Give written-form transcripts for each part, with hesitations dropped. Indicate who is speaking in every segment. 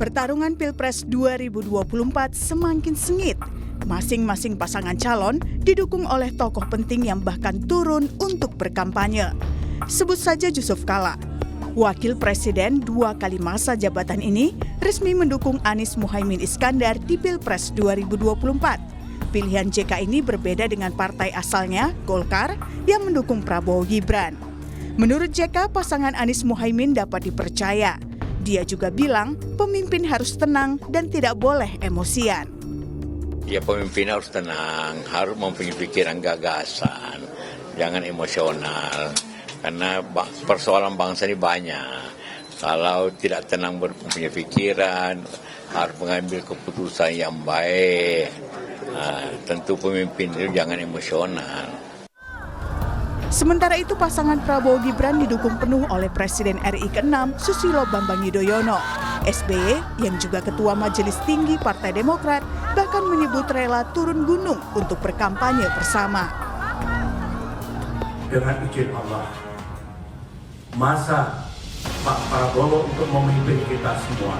Speaker 1: Pertarungan Pilpres 2024 semakin sengit. Masing-masing pasangan calon didukung oleh tokoh penting yang bahkan turun untuk berkampanye. Sebut saja Yusuf Kalla. Wakil Presiden 2 kali masa jabatan ini resmi mendukung Anies Muhaimin Iskandar di Pilpres 2024. Pilihan JK ini berbeda dengan partai asalnya, Golkar, yang mendukung Prabowo Gibran. Menurut JK, pasangan Anies Muhaimin dapat dipercaya. Dia juga bilang pemimpin harus tenang dan tidak boleh emosian.
Speaker 2: Ya, pemimpin harus tenang, harus mempunyai pikiran gagasan, jangan emosional. Karena persoalan bangsa ini banyak. Kalau tidak tenang mempunyai pikiran, harus mengambil keputusan yang baik. Tentu pemimpin itu jangan emosional.
Speaker 1: Sementara itu pasangan Prabowo Gibran didukung penuh oleh Presiden RI ke-6 Susilo Bambang Yudhoyono. SBY yang juga Ketua Majelis Tinggi Partai Demokrat bahkan menyebut rela turun gunung untuk berkampanye bersama.
Speaker 3: Dengan izin Allah, masa Pak Prabowo untuk memimpin kita semua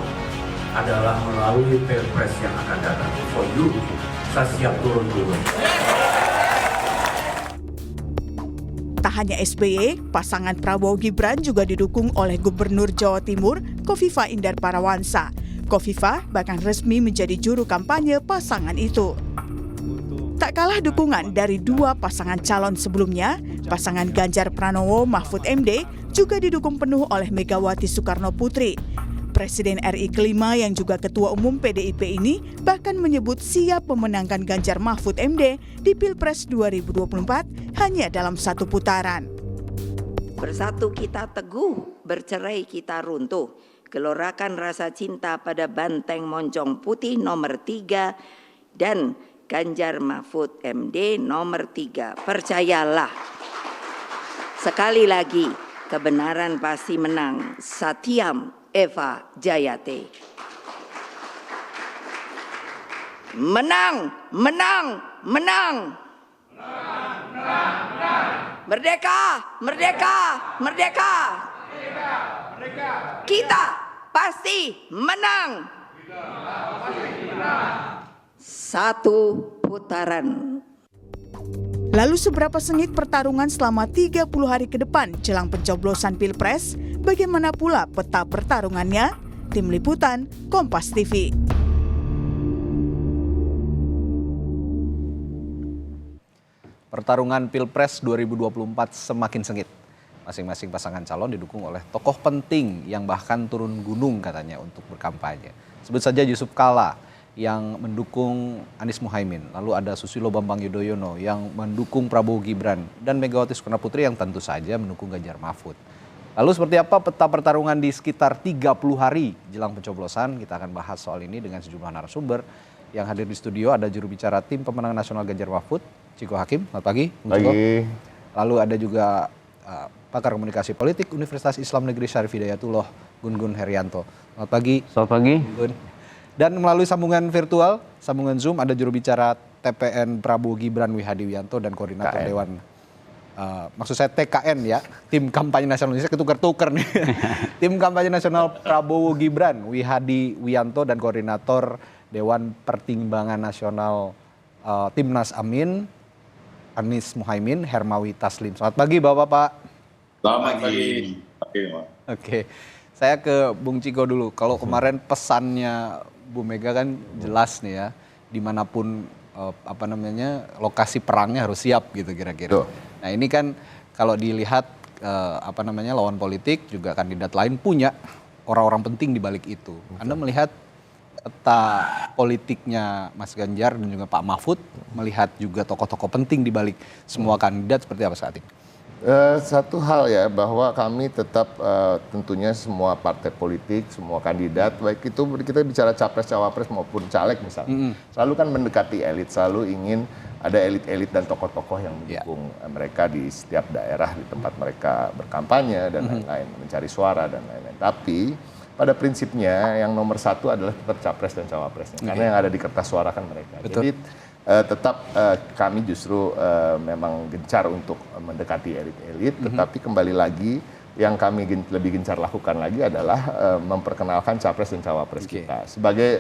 Speaker 3: adalah melalui Pilpres yang akan datang. For you, saya siap turun gunung.
Speaker 1: Tak hanya SBY, pasangan Prabowo Gibran juga didukung oleh Gubernur Jawa Timur, Khofifah Indar Parawansa. Khofifah bahkan resmi menjadi juru kampanye pasangan itu. Tak kalah dukungan dari dua pasangan calon sebelumnya, pasangan Ganjar Pranowo Mahfud MD juga didukung penuh oleh Megawati Soekarno Putri. Presiden RI kelima yang juga Ketua Umum PDIP ini bahkan menyebut siap memenangkan Ganjar Mahfud MD di Pilpres 2024 hanya dalam satu putaran.
Speaker 4: Bersatu kita teguh, bercerai kita runtuh. Gelorakan rasa cinta pada banteng moncong putih nomor 3 dan Ganjar Mahfud MD nomor 3. Percayalah. Sekali lagi, kebenaran pasti menang. Satyam Eva Jayate. Menang, menang, menang. Merdeka, merdeka, merdeka. Kita pasti menang. Satu putaran.
Speaker 1: Lalu seberapa sengit pertarungan selama 30 hari ke depan jelang pencoblosan Pilpres? Bagaimana pula peta pertarungannya? Tim Liputan, Kompas TV.
Speaker 5: Pertarungan Pilpres 2024 semakin sengit. Masing-masing pasangan calon didukung oleh tokoh penting yang bahkan turun gunung katanya untuk berkampanye. Sebut saja Yusuf Kalla yang mendukung Anies Muhaimin. Lalu ada Susilo Bambang Yudhoyono yang mendukung Prabowo Gibran. Dan Megawati Soekarno Putri yang tentu saja mendukung Ganjar Mahfud. Lalu seperti apa peta pertarungan di sekitar 30 hari jelang pencoblosan? Kita akan bahas soal ini dengan sejumlah narasumber. Yang hadir di studio ada juru bicara tim pemenang nasional Ganjar Mahfud, Ciko Hakim. Selamat pagi.
Speaker 6: Pagi.
Speaker 5: Lalu ada juga pakar komunikasi politik Universitas Islam Negeri Syarif Hidayatullah, Gun Herianto. Selamat pagi.
Speaker 6: Selamat pagi.
Speaker 5: Gun. Dan melalui sambungan virtual, sambungan Zoom ada juru bicara TPN Prabowo Gibran Wihadi Wianto dan koordinator Dewan. Maksud saya TKN ya, Tim Kampanye Nasional Indonesia, ketukar-tukar nih. Tim Kampanye Nasional Prabowo Gibran Wihadi Wianto dan koordinator Dewan Pertimbangan Nasional Timnas Amin Anies Muhaimin Hermawi Taslim. Selamat pagi Bapak-bapak.
Speaker 6: Selamat pagi.
Speaker 5: Oke, saya ke Bung Ciko dulu. Kalau kemarin pesannya Bu Mega kan jelas nih ya, dimanapun lokasi perangnya harus siap gitu kira-kira. Nah ini kan kalau dilihat lawan politik juga kandidat lain punya orang-orang penting di balik itu. Anda melihat peta politiknya Mas Ganjar dan juga Pak Mahfud, melihat juga tokoh-tokoh penting di balik semua kandidat seperti apa saat ini?
Speaker 6: Satu hal ya, bahwa kami tetap tentunya semua partai politik, semua kandidat, baik itu kita bicara capres, cawapres maupun caleg misalnya, selalu kan mendekati elit, selalu ingin ada elit-elit dan tokoh-tokoh yang mendukung mereka di setiap daerah di tempat mereka berkampanye dan lain-lain, mencari suara dan lain-lain. Tapi pada prinsipnya yang nomor satu adalah tetap capres dan cawapresnya, karena yang ada di kertas suara kan mereka.
Speaker 5: Betul.
Speaker 6: Jadi tetap kami justru memang gencar untuk mendekati elit-elit, tetapi kembali lagi yang kami lebih gencar lakukan lagi adalah memperkenalkan capres dan cawapres kita sebagai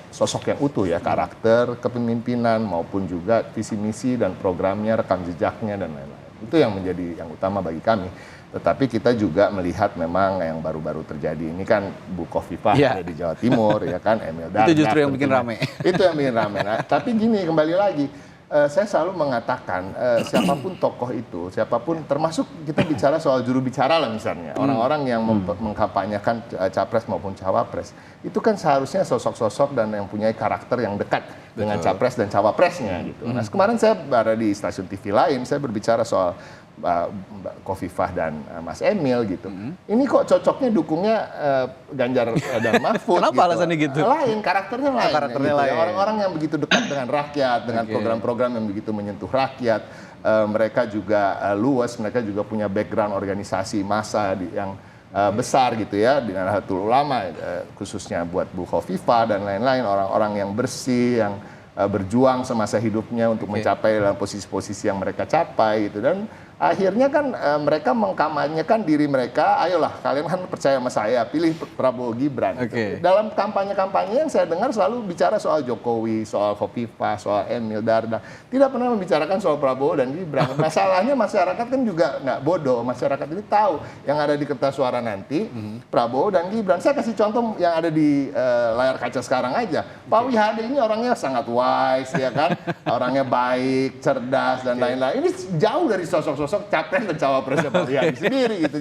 Speaker 6: sosok yang utuh ya, karakter, kepemimpinan maupun juga visi misi dan programnya, rekam jejaknya dan lain-lain. Itu yang menjadi yang utama bagi kami. Tetapi kita juga melihat memang yang baru-baru terjadi ini kan Bu Khofifah di Jawa Timur ya kan, Emil Dardak.
Speaker 5: Itu justru yang bikin rame.
Speaker 6: Itu yang bikin rame. Nah, tapi gini, kembali lagi, saya selalu mengatakan siapapun tokoh itu, siapapun, termasuk kita bicara soal juru bicara lah misalnya, orang-orang yang mengkampanyekan capres maupun cawapres, itu kan seharusnya sosok-sosok dan yang punya karakter yang dekat dengan capres dan cawapresnya gitu. Nah, kemarin saya berada di stasiun TV lain, saya berbicara soal Mbak Khofifah dan Mas Emil gitu. Ini kok cocoknya dukungnya Ganjar dan Mahfud.
Speaker 5: Kenapa
Speaker 6: gitu.
Speaker 5: alasannya gitu?
Speaker 6: Lain, karakternya lain.
Speaker 5: Karakternya
Speaker 6: gitu.
Speaker 5: lain.
Speaker 6: Orang-orang yang begitu dekat dengan rakyat, dengan program-program yang begitu menyentuh rakyat. Mereka juga luas, mereka juga punya background organisasi massa yang besar gitu ya, di Nahdlatul Ulama khususnya buat Bu Khofifah dan lain-lain, orang-orang yang bersih, yang berjuang semasa hidupnya untuk mencapai dalam posisi-posisi yang mereka capai gitu. Dan akhirnya kan mereka mengkampanyekan diri mereka, ayolah kalian kan percaya sama saya, pilih Prabowo Gibran. Gitu. Dalam kampanye-kampanye yang saya dengar selalu bicara soal Jokowi, soal Khofifah, soal Emil Dardak. Tidak pernah membicarakan soal Prabowo dan Gibran. Masalahnya masyarakat kan juga nggak bodoh. Masyarakat ini tahu yang ada di kertas suara nanti, Prabowo dan Gibran. Saya kasih contoh yang ada di layar kaca sekarang aja. Pak Wihadi ini orangnya sangat wise, ya kan? Orangnya baik, cerdas, dan lain-lain. Ini jauh dari sosok-sosok capres dan cawapresnya Pak Wihadi sendiri gitu.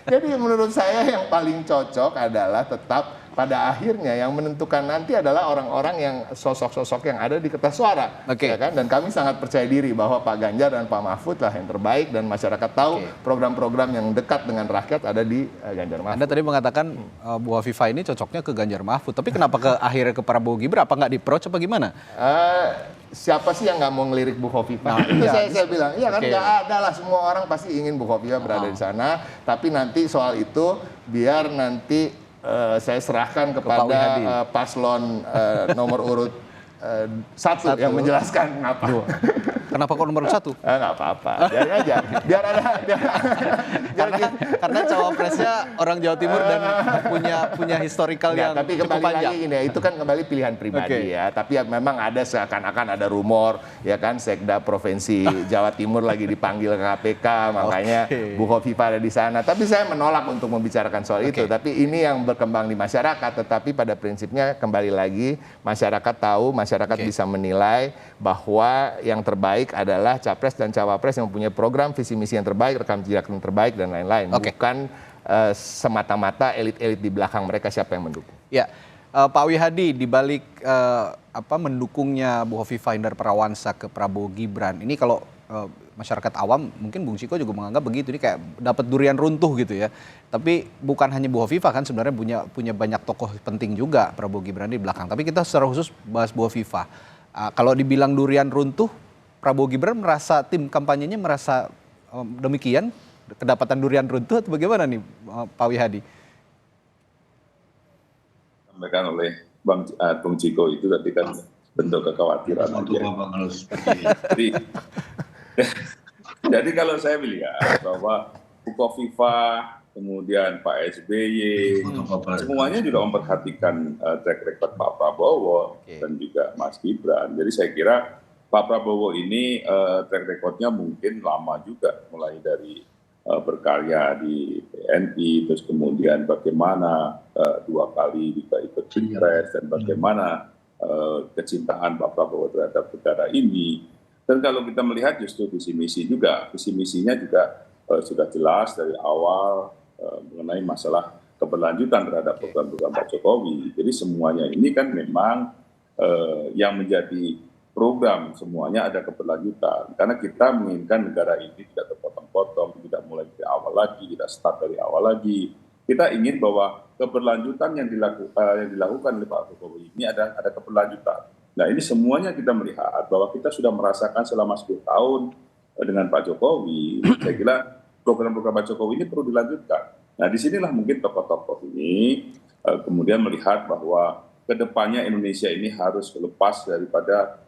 Speaker 6: Jadi menurut saya yang paling cocok adalah tetap pada akhirnya yang menentukan nanti adalah orang-orang yang sosok-sosok yang ada di kertas suara, ya kan? Dan kami sangat percaya diri bahwa Pak Ganjar dan Pak Mahfud lah yang terbaik, dan masyarakat tahu program-program yang dekat dengan rakyat ada di Ganjar Mahfud.
Speaker 5: Anda tadi mengatakan Bu Khofifah ini cocoknya ke Ganjar Mahfud, tapi kenapa akhirnya ke Prabowo Gibran? Apa nggak di-approach apa gimana?
Speaker 6: Siapa sih yang nggak mau ngelirik Bu Khofifah? Itu saya bilang, iya kan, nggak ada lah, semua orang pasti ingin Bu Khofifah berada di sana, tapi nanti soal itu biar nanti saya serahkan kepada paslon nomor urut satu yang menjelaskan ngapa.
Speaker 5: Kenapa kok nomor 1?
Speaker 6: Nggak apa-apa, biar aja. Biar ada.
Speaker 5: Karena cawapresnya orang Jawa Timur dan punya historikal yang
Speaker 6: tapi
Speaker 5: cukup
Speaker 6: kembali
Speaker 5: panjang.
Speaker 6: lagi ini, itu kan kembali pilihan pribadi ya. Tapi memang ada seakan-akan ada rumor, ya kan, Sekda Provinsi Jawa Timur lagi dipanggil ke KPK, makanya Bu Khofifah ada di sana. Tapi saya menolak untuk membicarakan soal itu. Tapi ini yang berkembang di masyarakat. Tetapi pada prinsipnya kembali lagi, masyarakat tahu, masyarakat bisa menilai bahwa yang terbaik adalah capres dan cawapres yang mempunyai program visi misi yang terbaik, rekam jejak yang terbaik dan lain-lain. Bukan semata-mata elit-elit di belakang mereka siapa yang mendukung.
Speaker 5: Ya, Pak Wihadi, di balik mendukungnya Bu Khofifah Indar Parawansa ke Prabowo Gibran, ini kalau masyarakat awam mungkin Bung Ciko juga menganggap begitu, ini kayak dapat durian runtuh gitu ya. Tapi bukan hanya Bu Khofifah kan, sebenarnya punya banyak tokoh penting juga Prabowo Gibran di belakang. Tapi kita secara khusus bahas Bu Khofifah. Kalau dibilang durian runtuh, Prabowo Gibran merasa, tim kampanyenya merasa demikian, kedapatan durian runtuh atau bagaimana nih Pak Wihadi?
Speaker 7: Sampaikan oleh Bung Ciko itu tadi kan bentuk kekhawatiran aja. Jadi kalau saya melihat bahwa Bu Khofifah, kemudian Pak SBY, semuanya juga memperhatikan track record Pak Prabowo dan juga Mas Gibran. Jadi saya kira Pak Prabowo ini track recordnya mungkin lama juga, mulai dari berkarya di TNI, terus kemudian bagaimana 2 kali juga ikut pilpres, dan bagaimana kecintaan Pak Prabowo terhadap negara ini. Dan kalau kita melihat justru visi misi juga, visi misinya juga sudah jelas dari awal mengenai masalah keberlanjutan terhadap program-program Pak Jokowi. Jadi semuanya ini kan memang yang menjadi program, semuanya ada keberlanjutan. Karena kita menginginkan negara ini tidak terpotong-potong, tidak mulai dari awal lagi, tidak start dari awal lagi. Kita ingin bahwa keberlanjutan yang dilakukan oleh Pak Jokowi ini ada keberlanjutan. Nah, ini semuanya kita melihat bahwa kita sudah merasakan selama 10 tahun dengan Pak Jokowi. Saya kira program-program Pak Jokowi ini perlu dilanjutkan. Nah, disinilah mungkin tokoh-tokoh ini kemudian melihat bahwa kedepannya Indonesia ini harus lepas daripada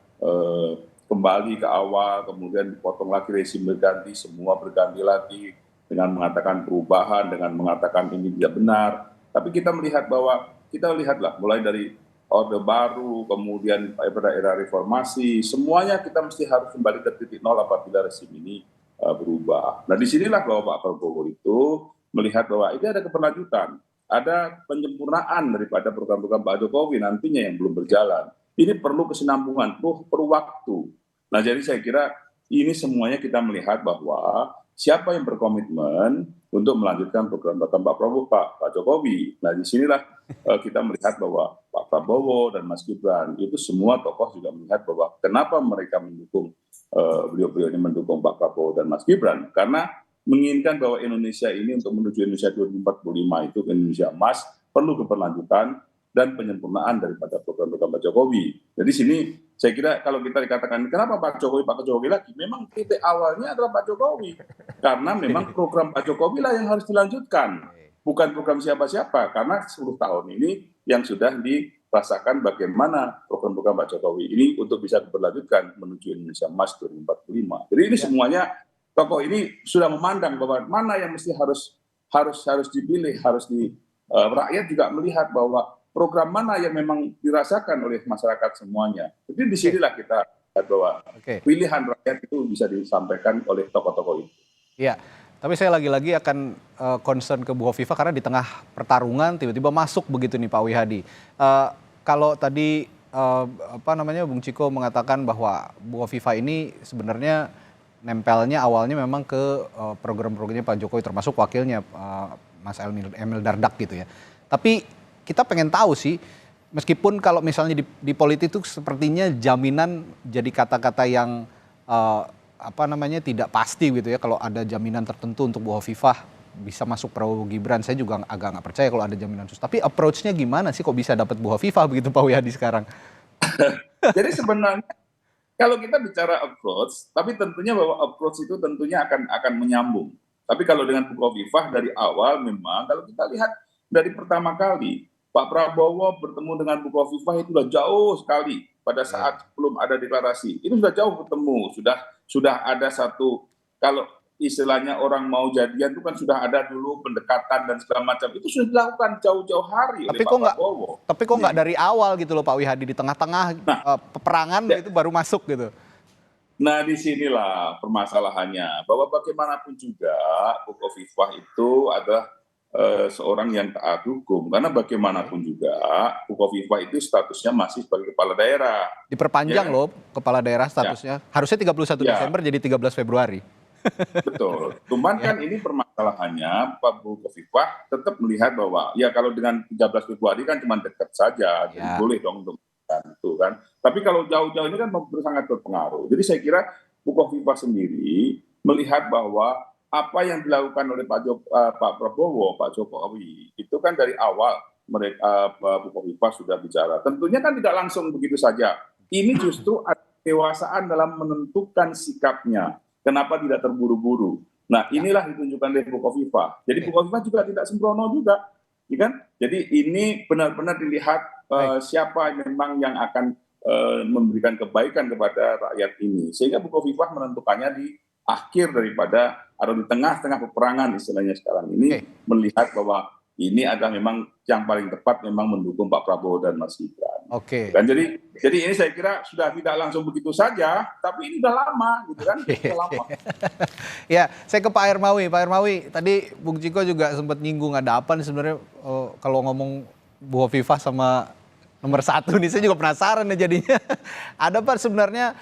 Speaker 7: kembali ke awal, kemudian dipotong lagi, rezim berganti, semua berganti lagi, dengan mengatakan perubahan, dengan mengatakan ini tidak benar. Tapi kita melihat bahwa, kita lihatlah mulai dari Orde Baru, kemudian pada era reformasi, semuanya kita mesti harus kembali ke titik nol apabila rezim ini berubah. Nah disinilah bahwa Pak Prabowo itu melihat bahwa ini ada keberlanjutan, ada penyempurnaan daripada program-program Pak Jokowi nantinya yang belum berjalan. Ini perlu kesinambungan, perlu waktu. Nah jadi saya kira ini semuanya kita melihat bahwa siapa yang berkomitmen untuk melanjutkan program-program Pak Prabowo, Pak Jokowi. Nah disinilah kita melihat bahwa Pak Prabowo dan Mas Gibran itu semua tokoh juga melihat bahwa kenapa mereka mendukung beliau-beliau ini mendukung Pak Prabowo dan Mas Gibran, karena menginginkan bahwa Indonesia ini untuk menuju Indonesia 2045 itu Indonesia emas, perlu keberlanjutan dan penyempurnaan daripada program-program Pak Jokowi. Jadi sini saya kira kalau kita dikatakan kenapa Pak Jokowi lagi, memang titik awalnya adalah Pak Jokowi, karena memang program Pak Jokowi lah yang harus dilanjutkan, bukan program siapa-siapa, karena 10 tahun ini yang sudah dirasakan bagaimana program-program Pak Jokowi ini untuk bisa diberlanjutkan menuju Indonesia Emas 2045. Jadi ini semuanya tokoh ini sudah memandang bahwa mana yang mesti harus dipilih, rakyat juga melihat bahwa program mana yang memang dirasakan oleh masyarakat semuanya. Jadi disinilah kita lihat bahwa pilihan rakyat itu bisa disampaikan oleh tokoh-tokoh itu.
Speaker 5: Iya, tapi saya lagi-lagi akan concern ke Bu Hovifah karena di tengah pertarungan tiba-tiba masuk begitu nih Pak Wihadi. Kalau tadi Bung Ciko mengatakan bahwa Bu Hovifah ini sebenarnya nempelnya awalnya memang ke program-programnya Pak Jokowi, termasuk wakilnya Mas Emil Dardak gitu ya. Tapi kita pengen tahu sih, meskipun kalau misalnya di politik itu sepertinya jaminan jadi kata-kata yang tidak pasti gitu ya. Kalau ada jaminan tertentu untuk Bu Hovifah bisa masuk Prabowo Gibran, saya juga agak nggak percaya kalau ada jaminan khusus. Tapi approach-nya gimana sih kok bisa dapat Bu Hovifah begitu Pak Wihadi sekarang?
Speaker 7: Jadi sebenarnya kalau kita bicara approach, tapi tentunya bahwa approach itu tentunya akan menyambung. Tapi kalau dengan Bu Hovifah dari awal memang kalau kita lihat dari pertama kali Pak Prabowo bertemu dengan Bu Hovifah itu sudah jauh sekali pada saat belum ada deklarasi. Itu sudah jauh bertemu, sudah ada satu, kalau istilahnya orang mau jadian itu kan sudah ada dulu pendekatan dan segala macam. Itu sudah dilakukan jauh-jauh hari oleh Pak Prabowo.
Speaker 5: Tapi kok nggak dari awal gitu loh Pak Wihadi, di tengah-tengah peperangan itu baru masuk gitu.
Speaker 7: Nah disinilah permasalahannya, bahwa bagaimanapun juga Bu Hovifah itu adalah seorang yang taat hukum, karena bagaimanapun juga Bu Hovifah itu statusnya masih sebagai kepala daerah.
Speaker 5: Diperpanjang loh kepala daerah statusnya, harusnya 31 Desember jadi 13 Februari.
Speaker 7: Betul, cuman kan ini permasalahannya Pak Bu Hovifah tetap melihat bahwa ya kalau dengan 13 Februari kan cuma dekat saja, jadi boleh dong untuk itu kan. Tapi kalau jauh-jauh ini kan sangat berpengaruh. Jadi saya kira Bu Hovifah sendiri melihat bahwa apa yang dilakukan oleh Pak Prabowo, Pak Jokowi, itu kan dari awal mereka Bu Hovifah sudah bicara. Tentunya kan tidak langsung begitu saja. Ini justru ada kedewasaan dalam menentukan sikapnya. Kenapa tidak terburu-buru? Nah inilah ditunjukkan oleh Bu Hovifah. Jadi Bu Hovifah juga tidak sembrono juga, ya kan? Jadi ini benar-benar dilihat siapa memang yang akan memberikan kebaikan kepada rakyat ini. Sehingga Bu Hovifah menentukannya di akhir daripada atau di tengah-tengah peperangan istilahnya sekarang ini, melihat bahwa ini adalah memang yang paling tepat memang mendukung Pak Prabowo dan Mas Gibran. Dan jadi ini saya kira sudah tidak langsung begitu saja, tapi ini udah lama gitu kan. Udah lama.
Speaker 5: Ya, saya ke Pak Hermawi. Pak Hermawi, tadi Bung Ciko juga sempat nyinggung ada apa nih sebenarnya kalau ngomong Bu Hovifah sama nomor 1 nih, saya juga penasaran nih jadinya. Ada apa sebenarnya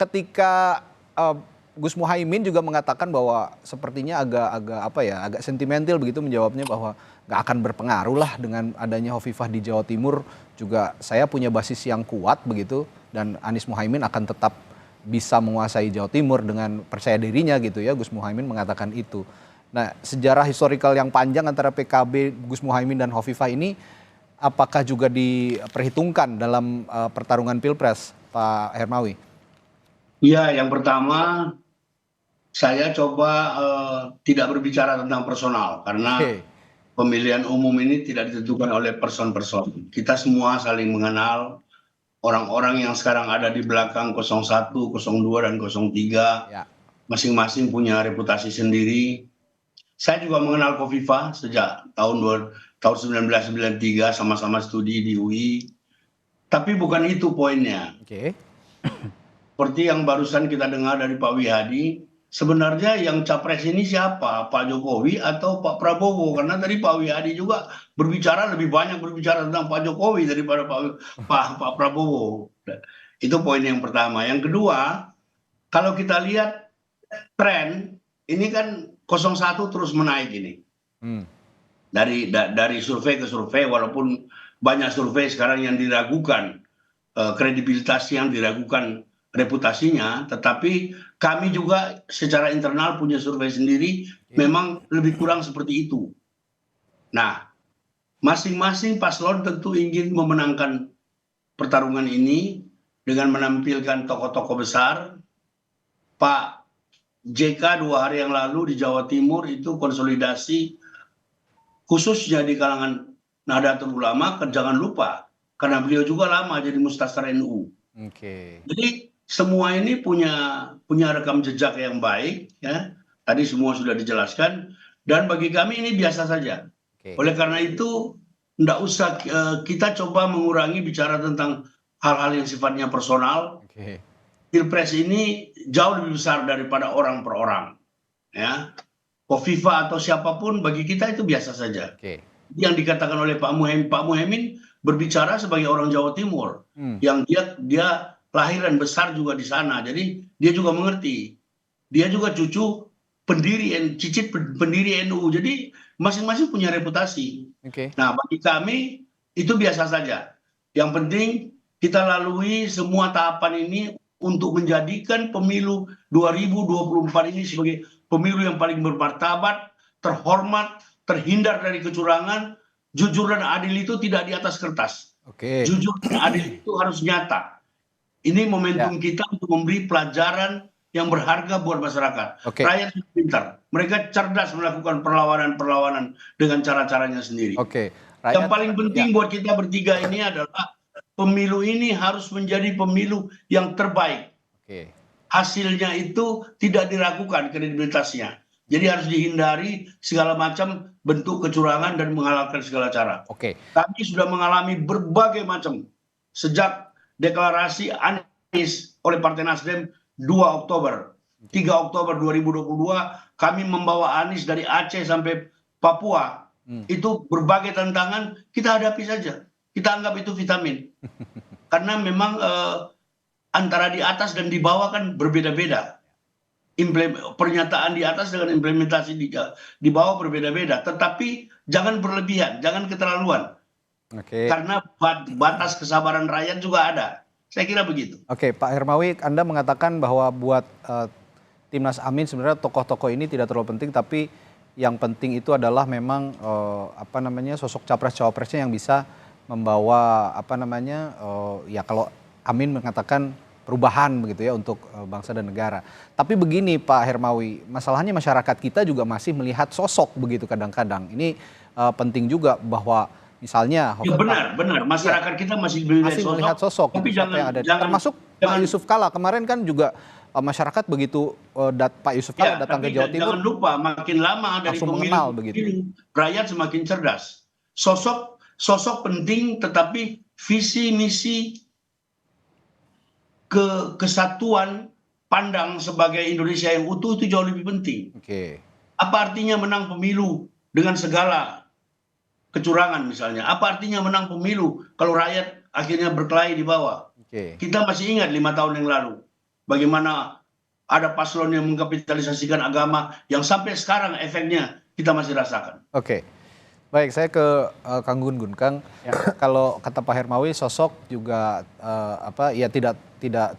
Speaker 5: ketika Gus Muhaimin juga mengatakan bahwa sepertinya agak sentimental begitu menjawabnya bahwa nggak akan berpengaruh lah dengan adanya Hovifah di Jawa Timur, juga saya punya basis yang kuat begitu dan Anies Muhaimin akan tetap bisa menguasai Jawa Timur dengan percaya dirinya gitu ya. Gus Muhaimin mengatakan itu. Nah, sejarah historikal yang panjang antara PKB, Gus Muhaimin dan Hovifah ini apakah juga diperhitungkan dalam pertarungan Pilpres, Pak Hermawi?
Speaker 8: Iya, yang pertama saya coba tidak berbicara tentang personal karena pemilihan umum ini tidak ditentukan oleh person-person. Kita semua saling mengenal orang-orang yang sekarang ada di belakang 01, 02, dan 03. Masing-masing punya reputasi sendiri. Saya juga mengenal Kofifa sejak tahun 1993, sama-sama studi di UI. Tapi bukan itu poinnya.
Speaker 5: Oke.
Speaker 8: Seperti yang barusan kita dengar dari Pak Wihadi, sebenarnya yang capres ini siapa? Pak Jokowi atau Pak Prabowo? Karena tadi Pak Wihadi juga lebih banyak berbicara tentang Pak Jokowi daripada Pak Prabowo. Itu poin yang pertama. Yang kedua, kalau kita lihat tren, ini kan 01 terus menaik ini. Dari survei ke survei, walaupun banyak survei sekarang yang diragukan kredibilitasnya, yang diragukan reputasinya, tetapi kami juga secara internal punya survei sendiri, memang lebih kurang seperti itu. Nah, masing-masing paslon tentu ingin memenangkan pertarungan ini dengan menampilkan tokoh-tokoh besar. Pak JK 2 hari yang lalu di Jawa Timur itu konsolidasi khususnya di kalangan Nahdlatul Ulama, jangan lupa karena beliau juga lama jadi Mustasar NU. Jadi semua ini punya rekam jejak yang baik, ya. Tadi semua sudah dijelaskan, dan bagi kami ini biasa saja. Oleh karena itu, tidak usah kita coba mengurangi bicara tentang hal-hal yang sifatnya personal. Pilpres ini jauh lebih besar daripada orang per orang, ya. Kofifa atau siapapun bagi kita itu biasa saja. Yang dikatakan oleh Pak Muhaimin berbicara sebagai orang Jawa Timur, yang dia lahir dan besar juga di sana, jadi dia juga mengerti. Dia juga cucu cicit pendiri NU, jadi masing-masing punya reputasi. Nah, bagi kami itu biasa saja. Yang penting kita lalui semua tahapan ini untuk menjadikan pemilu 2024 ini sebagai pemilu yang paling bermartabat, terhormat, terhindar dari kecurangan. Jujur dan adil itu tidak di atas kertas. Jujur dan adil itu harus nyata. Ini momentum kita untuk memberi pelajaran yang berharga buat masyarakat. Rakyat pintar, mereka cerdas melakukan perlawanan dengan cara-caranya sendiri. Yang paling penting buat kita bertiga ini adalah pemilu ini harus menjadi pemilu yang terbaik. Hasilnya itu tidak diragukan kredibilitasnya. Jadi harus dihindari segala macam bentuk kecurangan dan menghalalkan segala cara. Kami sudah mengalami berbagai macam sejak deklarasi Anies oleh Partai Nasdem 2 Oktober. 3 Oktober 2022 kami membawa Anies dari Aceh sampai Papua. Itu berbagai tantangan kita hadapi saja. Kita anggap itu vitamin. Karena memang antara di atas dan di bawah kan berbeda-beda. Pernyataan di atas dengan implementasi di bawah berbeda-beda. Tetapi jangan berlebihan, jangan keterlaluan. Karena batas kesabaran rakyat juga ada. Saya kira begitu.
Speaker 5: Pak Hermawi, Anda mengatakan bahwa buat Timnas Amin sebenarnya tokoh-tokoh ini tidak terlalu penting, tapi yang penting itu adalah memang sosok capres-cawapresnya yang bisa membawa ya kalau Amin mengatakan perubahan begitu ya untuk bangsa dan negara. Tapi begini Pak Hermawi, masalahnya masyarakat kita juga masih melihat sosok begitu kadang-kadang. Ini penting juga bahwa misalnya
Speaker 8: benar masyarakat kita masih
Speaker 5: melihat sosok
Speaker 8: tapi
Speaker 5: gitu, yang ada termasuk Pak Yusuf Kalla kemarin kan juga masyarakat begitu Pak Yusuf Kalla datang ke Jawa Timur,
Speaker 8: jangan lupa makin lama dari pemilu rakyat semakin cerdas. Sosok penting, tetapi visi misi kesatuan pandang sebagai Indonesia yang utuh itu jauh lebih penting. Apa artinya menang pemilu dengan segala kecurangan misalnya? Apa artinya menang pemilu kalau rakyat akhirnya berkelahi di bawah? Kita masih ingat 5 tahun yang lalu bagaimana ada paslon yang mengkapitalisasikan agama yang sampai sekarang efeknya kita masih rasakan.
Speaker 5: Baik, saya ke Kang Gun-Gun. Kang, kalau kata Pak Hermawi sosok juga tidak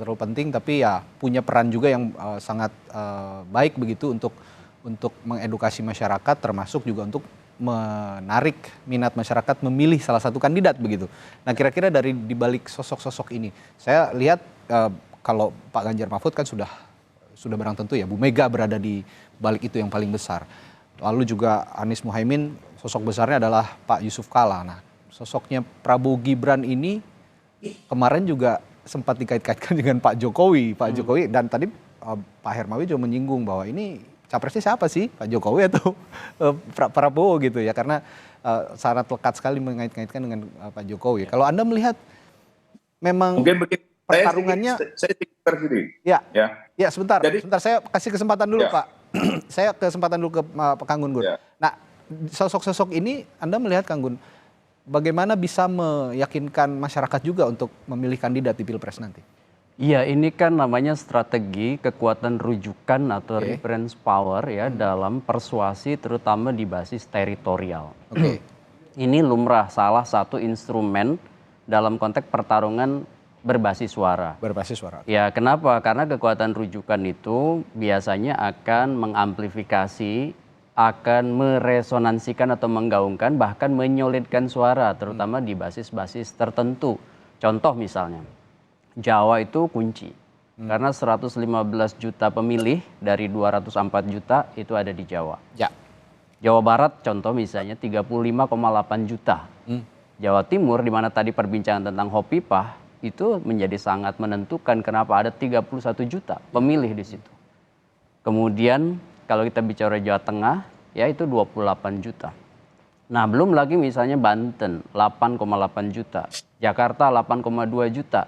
Speaker 5: terlalu penting, tapi ya punya peran juga yang sangat baik begitu untuk mengedukasi masyarakat, termasuk juga untuk menarik minat masyarakat memilih salah satu kandidat begitu. Nah, kira-kira dari dibalik sosok-sosok ini, saya lihat kalau Pak Ganjar Mahfud kan sudah barang tentu ya Bu Mega berada di balik itu yang paling besar. Lalu juga Anies Muhaimin, sosok besarnya adalah Pak Yusuf Kalla. Nah, sosoknya Prabowo Gibran ini kemarin juga sempat dikait-kaitkan dengan Pak Jokowi. Dan tadi Pak Hermawi juga menyinggung bahwa ini capresnya siapa sih, Pak Jokowi atau Prabowo gitu ya, karena sangat lekat sekali mengait-ngaitkan dengan Pak Jokowi. Kalau Anda melihat memang
Speaker 7: Mungkin begini,
Speaker 5: pertarungannya,
Speaker 7: saya sedikit
Speaker 5: ya,
Speaker 7: ya.
Speaker 5: ya sebentar,
Speaker 7: Jadi-
Speaker 5: sebentar saya kasih kesempatan dulu
Speaker 7: Ya.
Speaker 5: Pak. Saya kesempatan dulu ke Pak Kang Gun Gun.
Speaker 7: Ya.
Speaker 5: Nah, sosok-sosok ini Anda melihat Kang Gun, bagaimana bisa meyakinkan masyarakat juga untuk memilih kandidat di Pilpres nanti?
Speaker 9: Iya, ini kan namanya strategi kekuatan rujukan atau
Speaker 5: Oke.
Speaker 9: reference power ya dalam persuasi terutama di basis teritorial.
Speaker 5: Oke.
Speaker 9: Ini lumrah salah satu instrumen dalam konteks pertarungan berbasis suara.
Speaker 5: Berbasis suara.
Speaker 9: Ya, kenapa? Karena kekuatan rujukan itu biasanya akan mengamplifikasi, akan meresonansikan atau menggaungkan, bahkan menyolidkan suara, terutama di basis-basis tertentu. Contoh misalnya, Jawa itu kunci. Karena 115 juta pemilih dari 204 juta itu ada di Jawa.
Speaker 5: Ya.
Speaker 9: Jawa Barat contoh misalnya 35,8 juta. Jawa Timur di mana tadi perbincangan tentang Hopipah itu menjadi sangat menentukan kenapa ada 31 juta pemilih di situ. Kemudian kalau kita bicara Jawa Tengah ya itu 28 juta. Nah, belum lagi misalnya Banten 8,8 juta, Jakarta 8,2 juta.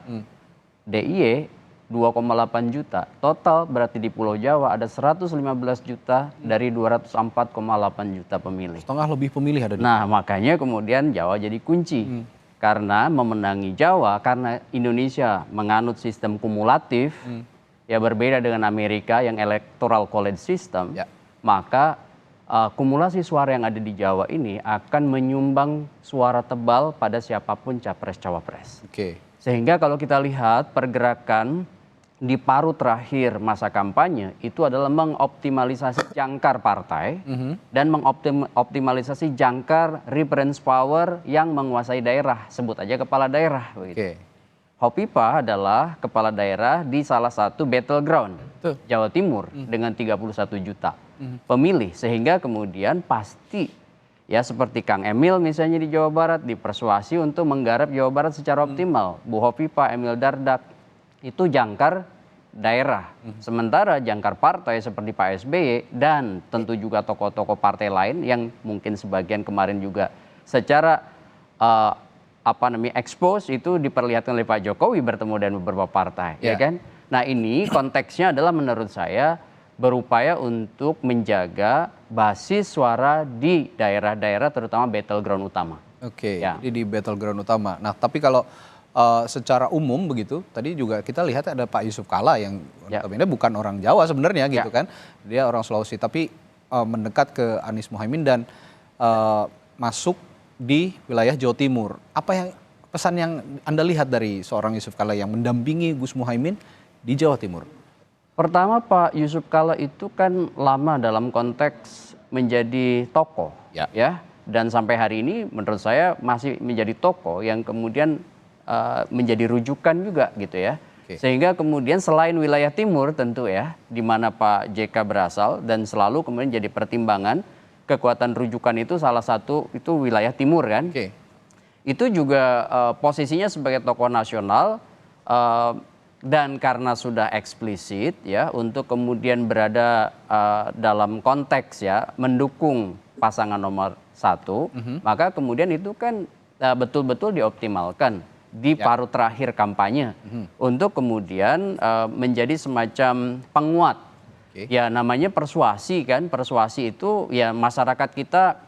Speaker 9: DIY 2,8 juta. Total berarti di Pulau Jawa ada 115 juta dari 204,8 juta pemilih.
Speaker 5: Setengah lebih pemilih ada di.
Speaker 9: Nah, makanya kemudian Jawa jadi kunci. Karena memenangi Jawa, karena Indonesia menganut sistem kumulatif, ya berbeda dengan Amerika yang electoral college system,
Speaker 5: Ya.
Speaker 9: maka kumulasi suara yang ada di Jawa ini akan menyumbang suara tebal pada siapapun capres-cawapres.
Speaker 5: Oke.
Speaker 9: Sehingga kalau kita lihat pergerakan di paruh terakhir masa kampanye itu adalah mengoptimalisasi jangkar partai dan mengoptimalisasi jangkar reference power yang menguasai daerah, sebut aja kepala daerah begitu.
Speaker 5: Oke.
Speaker 9: Hopipah adalah kepala daerah di salah satu battleground
Speaker 5: Tuh.
Speaker 9: Jawa Timur dengan 31 juta pemilih, sehingga kemudian pasti ya seperti Kang Emil misalnya di Jawa Barat dipersuasi untuk menggarap Jawa Barat secara optimal. Bu Hovifah, Emil Dardak itu jangkar daerah. Sementara jangkar partai seperti Pak SBY dan tentu juga tokoh-tokoh partai lain yang mungkin sebagian kemarin juga secara expose itu diperlihatkan oleh Pak Jokowi bertemu dengan beberapa partai, ya kan? Nah, ini konteksnya adalah menurut saya berupaya untuk menjaga basis suara di daerah-daerah terutama battleground utama.
Speaker 5: Oke,
Speaker 9: Ya.
Speaker 5: jadi di battleground utama. Nah, tapi kalau secara umum begitu, tadi juga kita lihat ada Pak Yusuf Kalla yang
Speaker 9: Ya.
Speaker 5: notabene bukan orang Jawa sebenarnya gitu
Speaker 9: Ya.
Speaker 5: kan. Dia orang Sulawesi, tapi mendekat ke Anies Mohaimin dan masuk di wilayah Jawa Timur. Apa yang pesan yang Anda lihat dari seorang Yusuf Kalla yang mendampingi Gus Mohaimin di Jawa Timur?
Speaker 9: Pertama, Pak Yusuf Kalla itu kan lama dalam konteks menjadi tokoh,
Speaker 5: Ya.
Speaker 9: dan sampai hari ini menurut saya masih menjadi tokoh yang kemudian menjadi rujukan juga gitu ya.
Speaker 5: Oke.
Speaker 9: Sehingga kemudian selain wilayah timur tentu ya, di mana Pak JK berasal dan selalu kemudian jadi pertimbangan kekuatan rujukan itu salah satu itu wilayah timur kan.
Speaker 5: Oke.
Speaker 9: Itu juga posisinya sebagai tokoh nasional dan karena sudah eksplisit ya untuk kemudian berada dalam konteks ya mendukung pasangan nomor 1, maka kemudian itu kan betul-betul dioptimalkan di paruh terakhir kampanye untuk kemudian menjadi semacam penguat. Ya namanya persuasi kan, persuasi itu ya masyarakat kita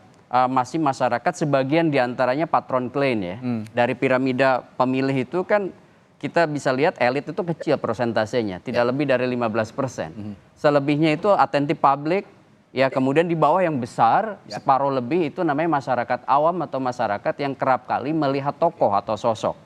Speaker 9: masih masyarakat sebagian diantaranya patron klaim ya. Dari piramida pemilih itu kan kita bisa lihat elit itu kecil persentasenya, tidak lebih dari 15%. Selebihnya itu attentive public, ya kemudian di bawah yang besar, separuh lebih itu namanya masyarakat awam atau masyarakat yang kerap kali melihat tokoh atau sosok.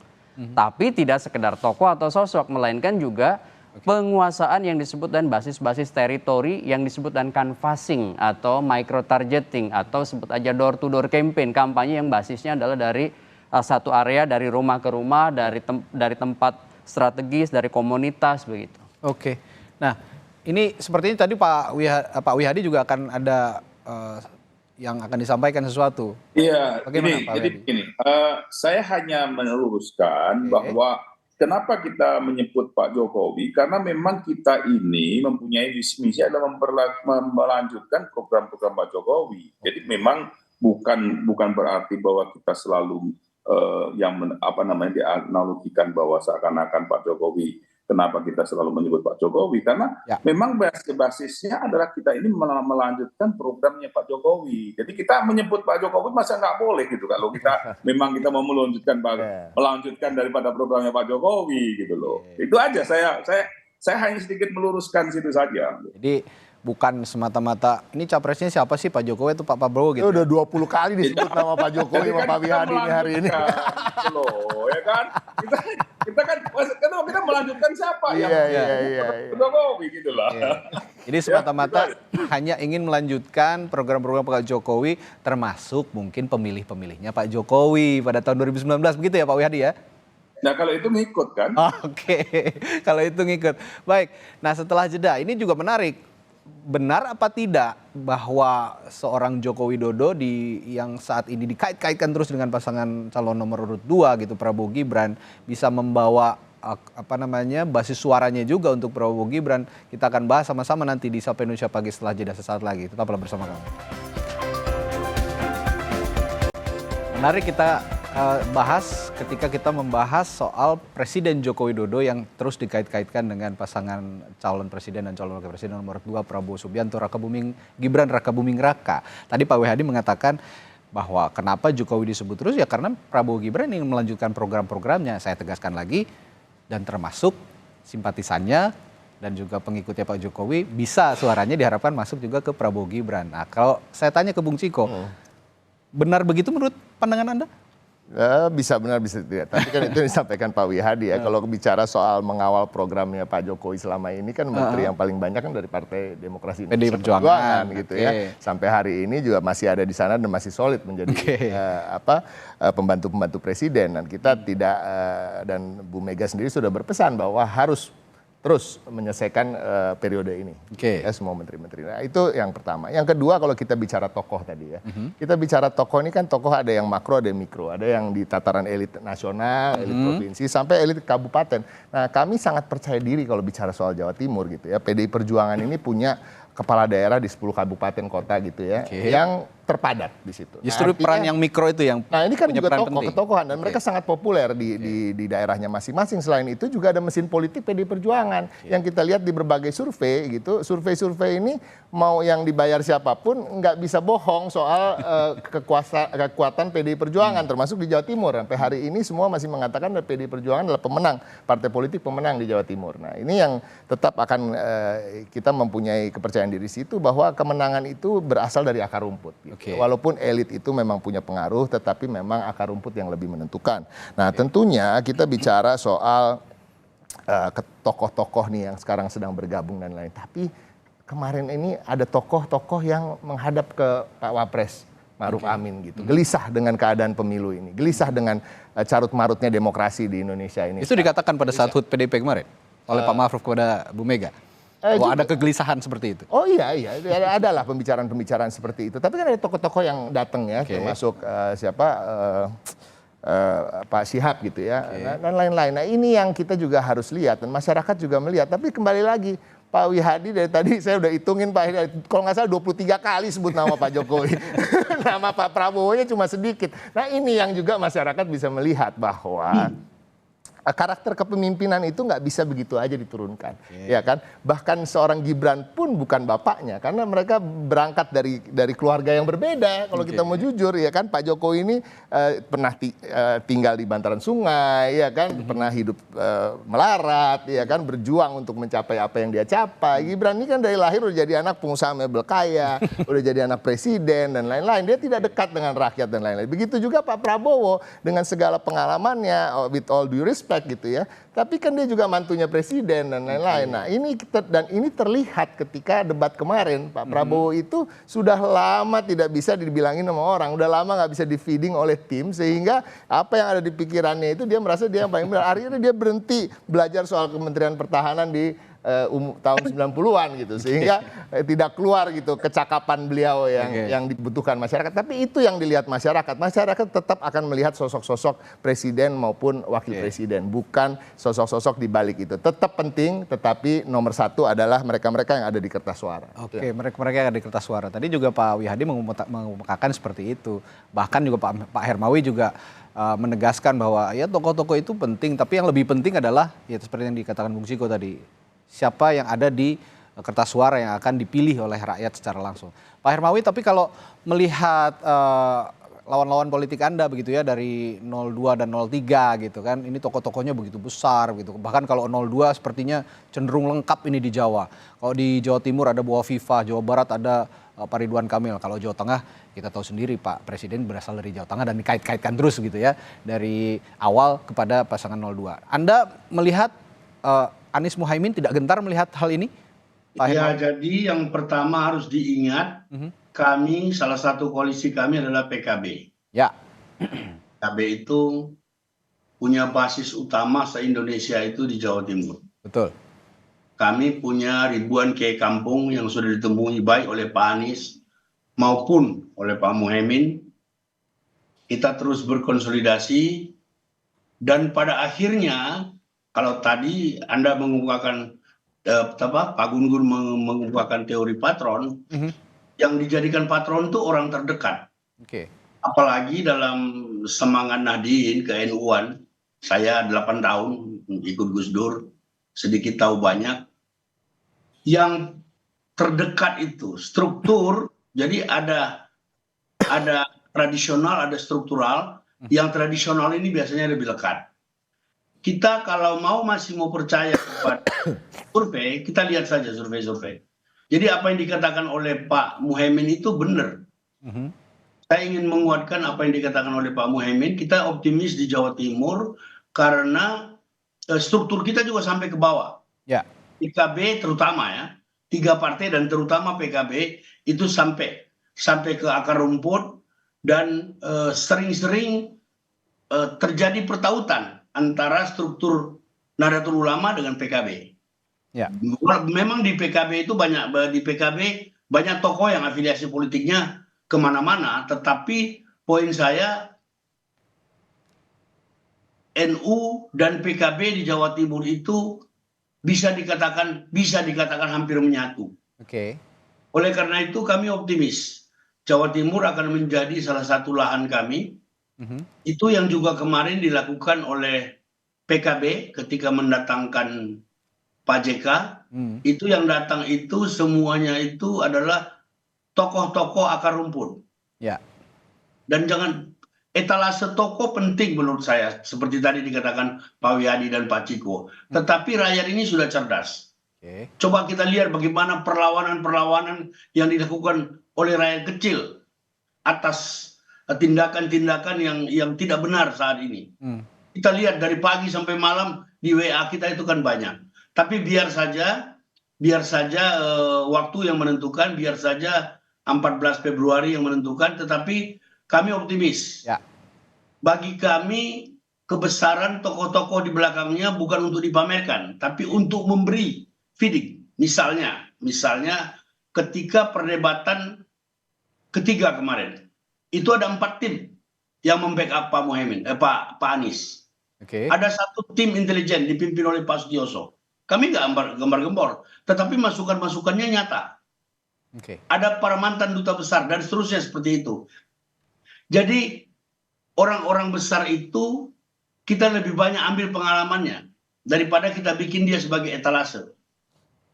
Speaker 9: Tapi tidak sekedar tokoh atau sosok, melainkan juga penguasaan yang disebut dan basis-basis teritori yang disebut dan canvassing atau micro targeting atau sebut aja door to door campaign, kampanye yang basisnya adalah dari satu area, dari rumah ke rumah, dari tempat strategis, dari komunitas begitu.
Speaker 5: Oke. Nah, ini sepertinya tadi Pak Wihadi juga akan ada yang akan disampaikan sesuatu.
Speaker 7: Iya,
Speaker 5: Bagaimana, Pak
Speaker 7: jadi
Speaker 5: Wihadi?
Speaker 7: begini, saya hanya meluruskan bahwa kenapa kita menyebut Pak Jokowi? Karena memang kita ini mempunyai visi misi adalah melanjutkan program-program Pak Jokowi. Jadi memang bukan berarti bahwa kita selalu dianalogikan bahwa seakan-akan Pak Jokowi. Kenapa kita selalu menyebut Pak Jokowi? Karena memang basisnya adalah kita ini melanjutkan programnya Pak Jokowi. Jadi kita menyebut Pak Jokowi masa nggak boleh gitu kalau kita memang kita mau melanjutkan daripada programnya Pak Jokowi gitu loh. Itu aja saya hanya sedikit meluruskan situ saja.
Speaker 5: Jadi bukan semata-mata ini capresnya siapa sih, Pak Jokowi atau Pak Prabowo gitu.
Speaker 6: Udah 20 kali disebut nama Pak Jokowi sama Pak Wihadi hari ini.
Speaker 7: Loh, ya kan? Kita melanjutkan siapa yang Jokowi gitu lah.
Speaker 5: Jadi semata-mata hanya ingin melanjutkan program-program Pak Jokowi, termasuk mungkin pemilih-pemilihnya Pak Jokowi pada tahun 2019 begitu ya Pak Wihadi ya?
Speaker 7: Nah kalau itu ngikut kan?
Speaker 5: Oke, kalau itu ngikut. Baik, nah setelah jeda ini juga menarik. Benar apa tidak bahwa seorang Joko Widodo yang saat ini dikait-kaitkan terus dengan pasangan calon nomor urut 2 gitu Prabowo Gibran bisa membawa basis suaranya juga untuk Prabowo Gibran. Kita akan bahas sama-sama nanti di Sapa Indonesia Pagi setelah jeda sesaat lagi. Tetaplah bersama kami. Menarik kita bahas ketika kita membahas soal Presiden Joko Widodo yang terus dikait-kaitkan dengan pasangan calon presiden dan calon wakil presiden nomor 2 Prabowo Subianto, Gibran Raka Buming Raka. Tadi Pak Wihadi mengatakan bahwa kenapa Jokowi disebut terus ya karena Prabowo Gibran ingin melanjutkan program-programnya. Saya tegaskan lagi, dan termasuk simpatisannya dan juga pengikutnya Pak Jokowi bisa suaranya diharapkan masuk juga ke Prabowo Gibran. Nah kalau saya tanya ke Bung Ciko, benar begitu menurut pandangan Anda?
Speaker 6: Bisa benar bisa tidak. Tapi kan itu disampaikan Pak Wihadi ya. Kalau bicara soal mengawal programnya Pak Jokowi selama ini kan menteri yang paling banyak kan dari Partai Demokrasi Indonesia Perjuangan gitu ya. Sampai hari ini juga masih ada di sana dan masih solid menjadi pembantu-pembantu presiden. Dan kita tidak dan Bu Mega sendiri sudah berpesan bahwa harus terus menyelesaikan periode ini, ya, semua menteri-menteri. Nah, itu yang pertama. Yang kedua kalau kita bicara tokoh tadi ya, kita bicara tokoh ini kan tokoh ada yang makro, ada yang mikro, ada yang di tataran elit nasional, elit provinsi, sampai elit kabupaten. Nah, kami sangat percaya diri kalau bicara soal Jawa Timur gitu ya. PDI Perjuangan ini punya kepala daerah di 10 kabupaten kota gitu ya, yang terpadat di situ.
Speaker 5: Justru peran yang mikro itu yang
Speaker 6: ini kan
Speaker 5: punya
Speaker 6: juga
Speaker 5: peran
Speaker 6: tokoh,
Speaker 5: penting.
Speaker 6: ketokohan dan mereka sangat populer di daerahnya masing-masing. Selain itu juga ada mesin politik PDI Perjuangan yang kita lihat di berbagai survei gitu. Survei-survei ini mau yang dibayar siapapun nggak bisa bohong soal kekuatan PDI Perjuangan, termasuk di Jawa Timur. Sampai hari ini semua masih mengatakan PDI Perjuangan adalah pemenang, partai politik pemenang di Jawa Timur. Nah ini yang tetap akan kita mempunyai kepercayaan diri situ bahwa kemenangan itu berasal dari akar rumput. Walaupun elit itu memang punya pengaruh, tetapi memang akar rumput yang lebih menentukan. Nah tentunya kita bicara soal tokoh-tokoh nih yang sekarang sedang bergabung dan lain. Tapi kemarin ini ada tokoh-tokoh yang menghadap ke Pak Wapres Ma'ruf Amin gitu. Gelisah dengan keadaan pemilu ini. Gelisah dengan carut-marutnya demokrasi di Indonesia ini.
Speaker 5: Itu dikatakan pada saat HUT PDIP kemarin oleh Pak Ma'ruf kepada Bu Mega. Oh ada kegelisahan seperti itu.
Speaker 6: Oh iya, adalah pembicaraan-pembicaraan seperti itu. Tapi kan ada tokoh-tokoh yang datang ya, termasuk Pak Syihab gitu ya, dan lain-lain. Nah ini yang kita juga harus lihat dan masyarakat juga melihat. Tapi kembali lagi Pak Wihadi dari tadi saya udah hitungin Pak Wihadi, kalau nggak salah 23 kali sebut nama Pak Jokowi. Nama Pak Prabowo-nya cuma sedikit. Nah ini yang juga masyarakat bisa melihat bahwa karakter kepemimpinan itu nggak bisa begitu aja diturunkan, ya kan? Bahkan seorang Gibran pun bukan bapaknya, karena mereka berangkat dari keluarga yang berbeda. Kalau kita mau jujur, ya kan, Pak Jokowi ini pernah tinggal di bantaran sungai, ya kan, pernah hidup melarat, ya kan, berjuang untuk mencapai apa yang dia capai. Gibran ini kan dari lahir udah jadi anak pengusaha mebel kaya, udah jadi anak presiden dan lain-lain. Dia tidak dekat dengan rakyat dan lain-lain. Begitu juga Pak Prabowo dengan segala pengalamannya, with all due respect gitu ya, tapi kan dia juga mantunya presiden dan lain-lain. Nah ini terlihat ketika debat kemarin Pak Prabowo itu sudah lama tidak bisa dibilangin sama orang, udah lama nggak bisa di feeding oleh tim, sehingga apa yang ada di pikirannya itu dia merasa dia yang paling benar. Akhirnya dia berhenti belajar soal Kementerian Pertahanan di tahun 90-an gitu, sehingga tidak keluar gitu kecakapan beliau yang dibutuhkan masyarakat. Tapi itu yang dilihat masyarakat. Masyarakat tetap akan melihat sosok-sosok presiden maupun wakil presiden, bukan sosok-sosok di balik itu. Tetap penting, tetapi nomor satu adalah mereka-mereka yang ada di kertas suara.
Speaker 5: Oke, mereka yang ada di kertas suara. Tadi juga Pak Wihadi mengemukakan seperti itu. Bahkan juga Pak Hermawi juga menegaskan bahwa ya tokoh-tokoh itu penting, tapi yang lebih penting adalah ya seperti yang dikatakan Bung Ciko tadi, siapa yang ada di kertas suara yang akan dipilih oleh rakyat secara langsung. Pak Hermawi, tapi kalau melihat lawan-lawan politik Anda begitu ya dari 02 dan 03 gitu kan, ini tokoh-tokohnya begitu besar gitu. Bahkan kalau 02 sepertinya cenderung lengkap ini di Jawa. Kalau di Jawa Timur ada Bu Hovifah, Jawa Barat ada Pak Ridwan Kamil. Kalau Jawa Tengah kita tahu sendiri Pak Presiden berasal dari Jawa Tengah dan dikait-kaitkan terus gitu ya dari awal kepada pasangan 02. Anda melihat Anies Muhaimin tidak gentar melihat hal ini? Pak
Speaker 8: Ya,
Speaker 5: Hermawi?
Speaker 8: jadi yang pertama harus diingat, kami salah satu koalisi kami adalah PKB.
Speaker 5: Ya.
Speaker 8: PKB itu punya basis utama se-Indonesia itu di Jawa Timur.
Speaker 5: Betul.
Speaker 8: Kami punya ribuan kiai kampung yang sudah ditemui baik oleh Pak Anies maupun oleh Pak Muhaimin. Kita terus berkonsolidasi dan pada akhirnya kalau tadi Anda mengemukakan Pak Gun-Gun mengemukakan teori patron, yang dijadikan patron itu orang terdekat.
Speaker 5: Oke.
Speaker 8: Apalagi dalam semangat Nahdien ke-NU-an, saya 8 tahun ikut Gus Dur, sedikit tahu banyak. Yang terdekat itu struktur, jadi ada tradisional, ada struktural. Yang tradisional ini biasanya lebih lekat. Kita kalau masih mau percaya kepada survei, kita lihat saja survei-survei. Jadi apa yang dikatakan oleh Pak Muhaimin itu benar. Saya ingin menguatkan apa yang dikatakan oleh Pak Muhaimin. Kita optimis di Jawa Timur karena struktur kita juga sampai ke bawah.
Speaker 5: Ya.
Speaker 8: PKB terutama ya, 3 partai dan terutama PKB itu sampai ke akar rumput dan sering-sering terjadi pertautan antara struktur Nahdlatul Ulama dengan PKB.
Speaker 5: Ya.
Speaker 8: Memang di PKB itu banyak tokoh yang afiliasi politiknya kemana-mana, tetapi poin saya NU dan PKB di Jawa Timur itu bisa dikatakan hampir menyatu.
Speaker 5: Oke.
Speaker 8: Oleh karena itu kami optimis Jawa Timur akan menjadi salah satu lahan kami. Itu yang juga kemarin dilakukan oleh PKB ketika mendatangkan Pak JK. Itu yang datang itu semuanya itu adalah tokoh-tokoh akar rumput.
Speaker 5: Ya.
Speaker 8: Dan etalase tokoh penting menurut saya, seperti tadi dikatakan Pak Wihadi dan Pak Ciko. Tetapi rakyat ini sudah cerdas. Coba kita lihat bagaimana perlawanan-perlawanan yang dilakukan oleh rakyat kecil atas tindakan-tindakan yang tidak benar saat ini. Kita lihat dari pagi sampai malam di WA kita itu kan banyak. Tapi biar saja waktu yang menentukan, biar saja 14 Februari yang menentukan, tetapi kami optimis.
Speaker 5: Ya.
Speaker 8: Bagi kami kebesaran tokoh-tokoh di belakangnya bukan untuk dipamerkan, tapi untuk memberi feeding. Misalnya ketika perdebatan ketiga kemarin, itu ada 4 tim yang membackup Pak Muhaimin, Pak Anies. Ada 1 tim intelijen dipimpin oleh Pak Sutioso. Kami nggak gembar-gembor, tetapi masukan-masukannya nyata. Ada para mantan duta besar dan seterusnya seperti itu. Jadi orang-orang besar itu kita lebih banyak ambil pengalamannya daripada kita bikin dia sebagai etalase.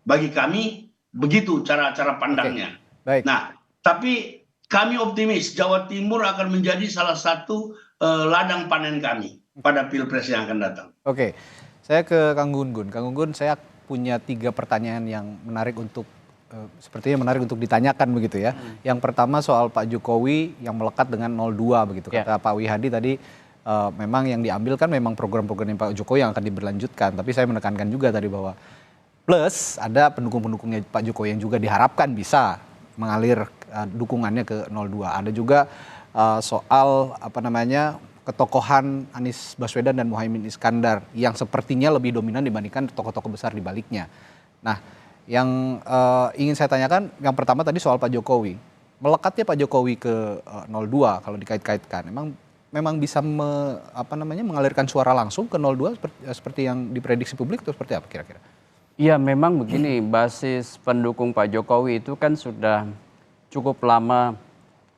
Speaker 8: Bagi kami begitu cara pandangnya.
Speaker 5: Baik.
Speaker 8: Nah, tapi kami optimis Jawa Timur akan menjadi salah satu ladang panen kami pada Pilpres yang akan datang.
Speaker 5: Oke, saya ke Kang Gun-Gun. Kang Gun-Gun, saya punya 3 pertanyaan yang menarik untuk sepertinya menarik untuk ditanyakan begitu ya. Yang pertama soal Pak Jokowi yang melekat dengan 02 begitu. Kata Pak Wihadi tadi memang yang diambil kan memang program-program Pak Jokowi yang akan diberlanjutkan. Tapi saya menekankan juga tadi bahwa plus ada pendukung-pendukungnya Pak Jokowi yang juga diharapkan bisa mengalir dukungannya ke 02. Ada juga soal ketokohan Anies Baswedan dan Muhaimin Iskandar yang sepertinya lebih dominan dibandingkan tokoh-tokoh besar di baliknya. Nah, yang ingin saya tanyakan, yang pertama tadi soal Pak Jokowi. Melekatnya Pak Jokowi ke 02 kalau dikait-kaitkan, memang bisa mengalirkan suara langsung ke 02 seperti yang diprediksi publik atau seperti apa kira-kira?
Speaker 9: Iya, memang begini, basis pendukung Pak Jokowi itu kan sudah cukup lama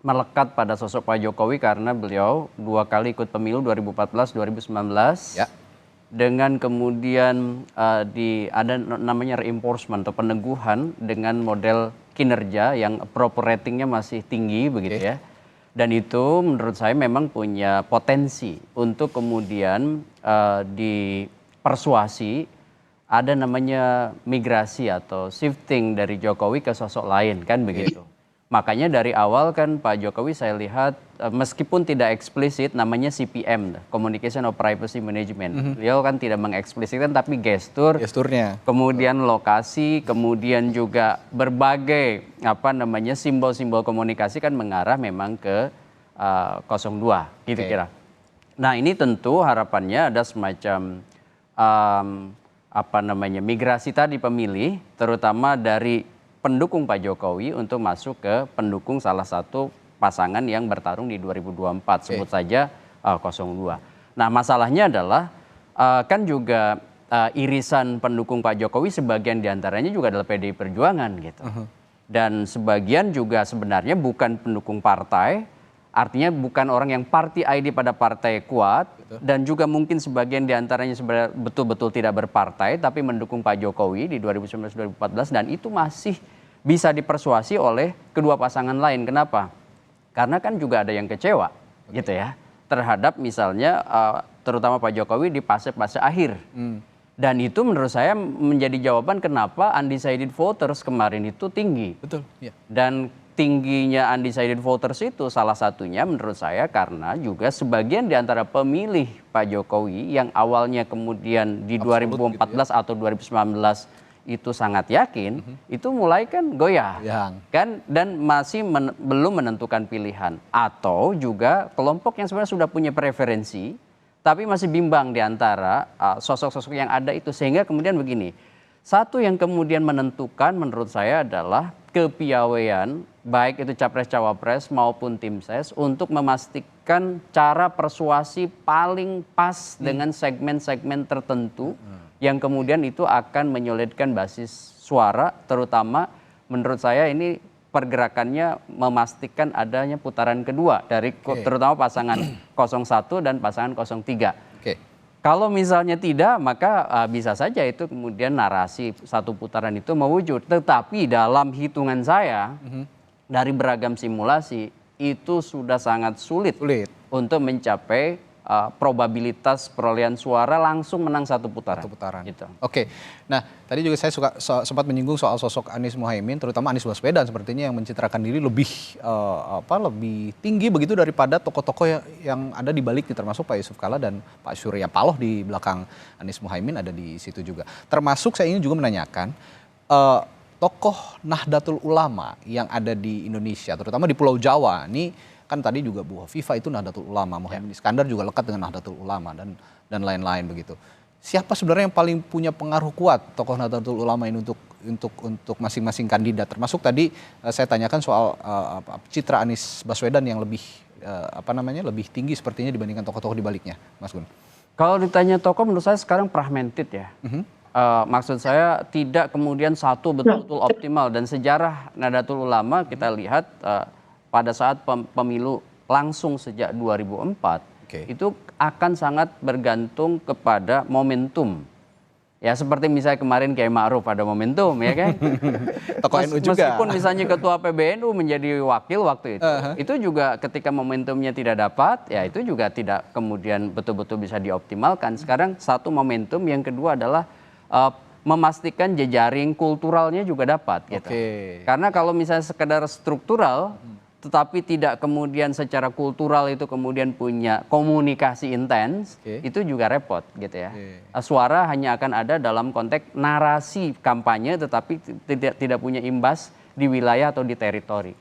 Speaker 9: melekat pada sosok Pak Jokowi karena beliau 2 kali ikut pemilu 2014, 2019.
Speaker 5: Ya.
Speaker 9: Dengan kemudian ada namanya reinforcement atau peneguhan dengan model kinerja yang approval ratingnya masih tinggi begitu ya. Dan itu menurut saya memang punya potensi untuk kemudian dipersuasi ada namanya migrasi atau shifting dari Jokowi ke sosok lain kan begitu. Makanya dari awal kan Pak Jokowi saya lihat meskipun tidak eksplisit namanya CPM, Communication of Privacy Management. Beliau kan tidak mengeksplisitkan tapi gesturnya. Kemudian lokasi, kemudian juga berbagai simbol-simbol komunikasi kan mengarah memang ke 02 gitu kira. Nah, ini tentu harapannya ada semacam migrasi tadi pemilih terutama dari pendukung Pak Jokowi untuk masuk ke pendukung salah satu pasangan yang bertarung di 2024, sebut saja 02. Nah, masalahnya adalah kan juga irisan pendukung Pak Jokowi sebagian diantaranya juga adalah PDI Perjuangan gitu. Dan sebagian juga sebenarnya bukan pendukung partai, artinya bukan orang yang party ID pada partai kuat, dan juga mungkin sebagian diantaranya sebenarnya betul-betul tidak berpartai tapi mendukung Pak Jokowi di 2019-2014 dan itu masih bisa dipersuasi oleh kedua pasangan lain. Kenapa? Karena kan juga ada yang kecewa gitu ya terhadap misalnya terutama Pak Jokowi di fase-fase akhir. Dan itu menurut saya menjadi jawaban kenapa undecided voters kemarin itu tinggi.
Speaker 5: Betul. Ya.
Speaker 9: Dan tingginya undecided voters itu salah satunya menurut saya karena juga sebagian di antara pemilih Pak Jokowi yang awalnya kemudian di 2014 gitu ya, atau 2019 itu sangat yakin, itu mulai kan goyah, kan, dan masih belum menentukan pilihan. Atau juga kelompok yang sebenarnya sudah punya preferensi, tapi masih bimbang di antara sosok-sosok yang ada itu. Sehingga kemudian begini, satu yang kemudian menentukan menurut saya adalah kepiawaian, baik itu capres-cawapres maupun tim ses, untuk memastikan cara persuasi paling pas dengan segmen-segmen tertentu, yang kemudian itu akan menyulitkan basis suara, terutama menurut saya ini pergerakannya memastikan adanya putaran kedua dari terutama pasangan 01 dan pasangan 03. Kalau misalnya tidak, maka bisa saja itu kemudian narasi satu putaran itu mewujud. Tetapi dalam hitungan saya, dari beragam simulasi, itu sudah sangat sulit. Untuk mencapai probabilitas perolehan suara langsung menang satu putaran. Gitu.
Speaker 5: Oke. Nah, tadi juga saya sempat menyinggung soal sosok Anies Muhaimin, terutama Anies Baswedan sepertinya yang mencitrakan diri lebih tinggi begitu daripada tokoh-tokoh yang ada di baliknya, termasuk Pak Yusuf Kalla dan Pak Surya Paloh di belakang Anies Muhaimin ada di situ juga. Termasuk saya ingin juga menanyakan tokoh Nahdlatul Ulama yang ada di Indonesia, terutama di Pulau Jawa. Ini kan tadi juga Bu Hovifah itu Nahdlatul Ulama, Muhaimin Iskandar juga lekat dengan Nahdlatul Ulama dan lain-lain begitu. Siapa sebenarnya yang paling punya pengaruh kuat tokoh Nahdlatul Ulama ini untuk masing-masing kandidat? Termasuk tadi saya tanyakan soal citra Anies Baswedan yang lebih lebih tinggi sepertinya dibandingkan tokoh-tokoh di baliknya, Mas Gun.
Speaker 9: Kalau ditanya tokoh menurut saya sekarang fragmented ya. Maksud saya tidak kemudian satu betul-betul optimal, dan sejarah Nahdlatul Ulama kita lihat pada saat pemilu langsung sejak 2004 itu akan sangat bergantung kepada momentum. Ya seperti misalnya kemarin Kiai Ma'ruf ada momentum ya kan.
Speaker 5: Tokoh NU juga.
Speaker 9: Meskipun misalnya ketua PBNU menjadi wakil waktu itu juga ketika momentumnya tidak dapat, ya itu juga tidak kemudian betul-betul bisa dioptimalkan. Sekarang satu momentum, yang kedua adalah memastikan jejaring kulturalnya juga dapat gitu. Karena kalau misalnya sekedar struktural tetapi tidak kemudian secara kultural itu kemudian punya komunikasi intens, itu juga repot gitu ya. Suara hanya akan ada dalam konteks narasi kampanye tetapi tidak punya imbas di wilayah atau di teritori.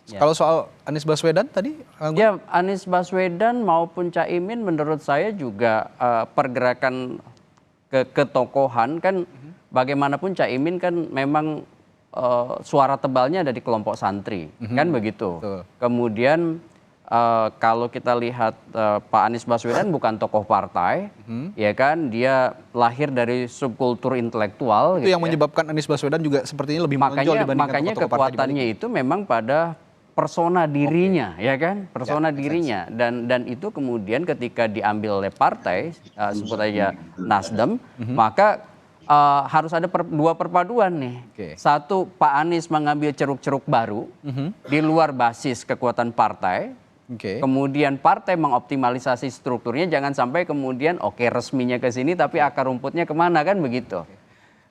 Speaker 5: Kalau soal Anies Baswedan tadi?
Speaker 9: Ya, Anies Baswedan maupun Caimin menurut saya juga pergerakan ketokohan kan bagaimanapun Caimin kan memang suara tebalnya ada di kelompok santri, kan begitu.
Speaker 5: Betul.
Speaker 9: Kemudian kalau kita lihat Pak Anies Baswedan bukan tokoh partai, ya kan, dia lahir dari subkultur intelektual.
Speaker 5: Itu
Speaker 9: gitu
Speaker 5: yang menyebabkan Anies Baswedan juga sepertinya lebih menonjol dibandingkan
Speaker 9: makanya
Speaker 5: tokoh-tokoh partai di
Speaker 9: kekuatannya itu memang pada persona dirinya, ya kan, persona dirinya, dan itu kemudian ketika diambil oleh partai, sebut aja Nasdem, maka harus ada dua perpaduan nih. Satu, Pak Anies mengambil ceruk-ceruk baru di luar basis kekuatan partai. Kemudian partai mengoptimalisasi strukturnya, jangan sampai kemudian resminya ke sini tapi akar rumputnya kemana, kan begitu.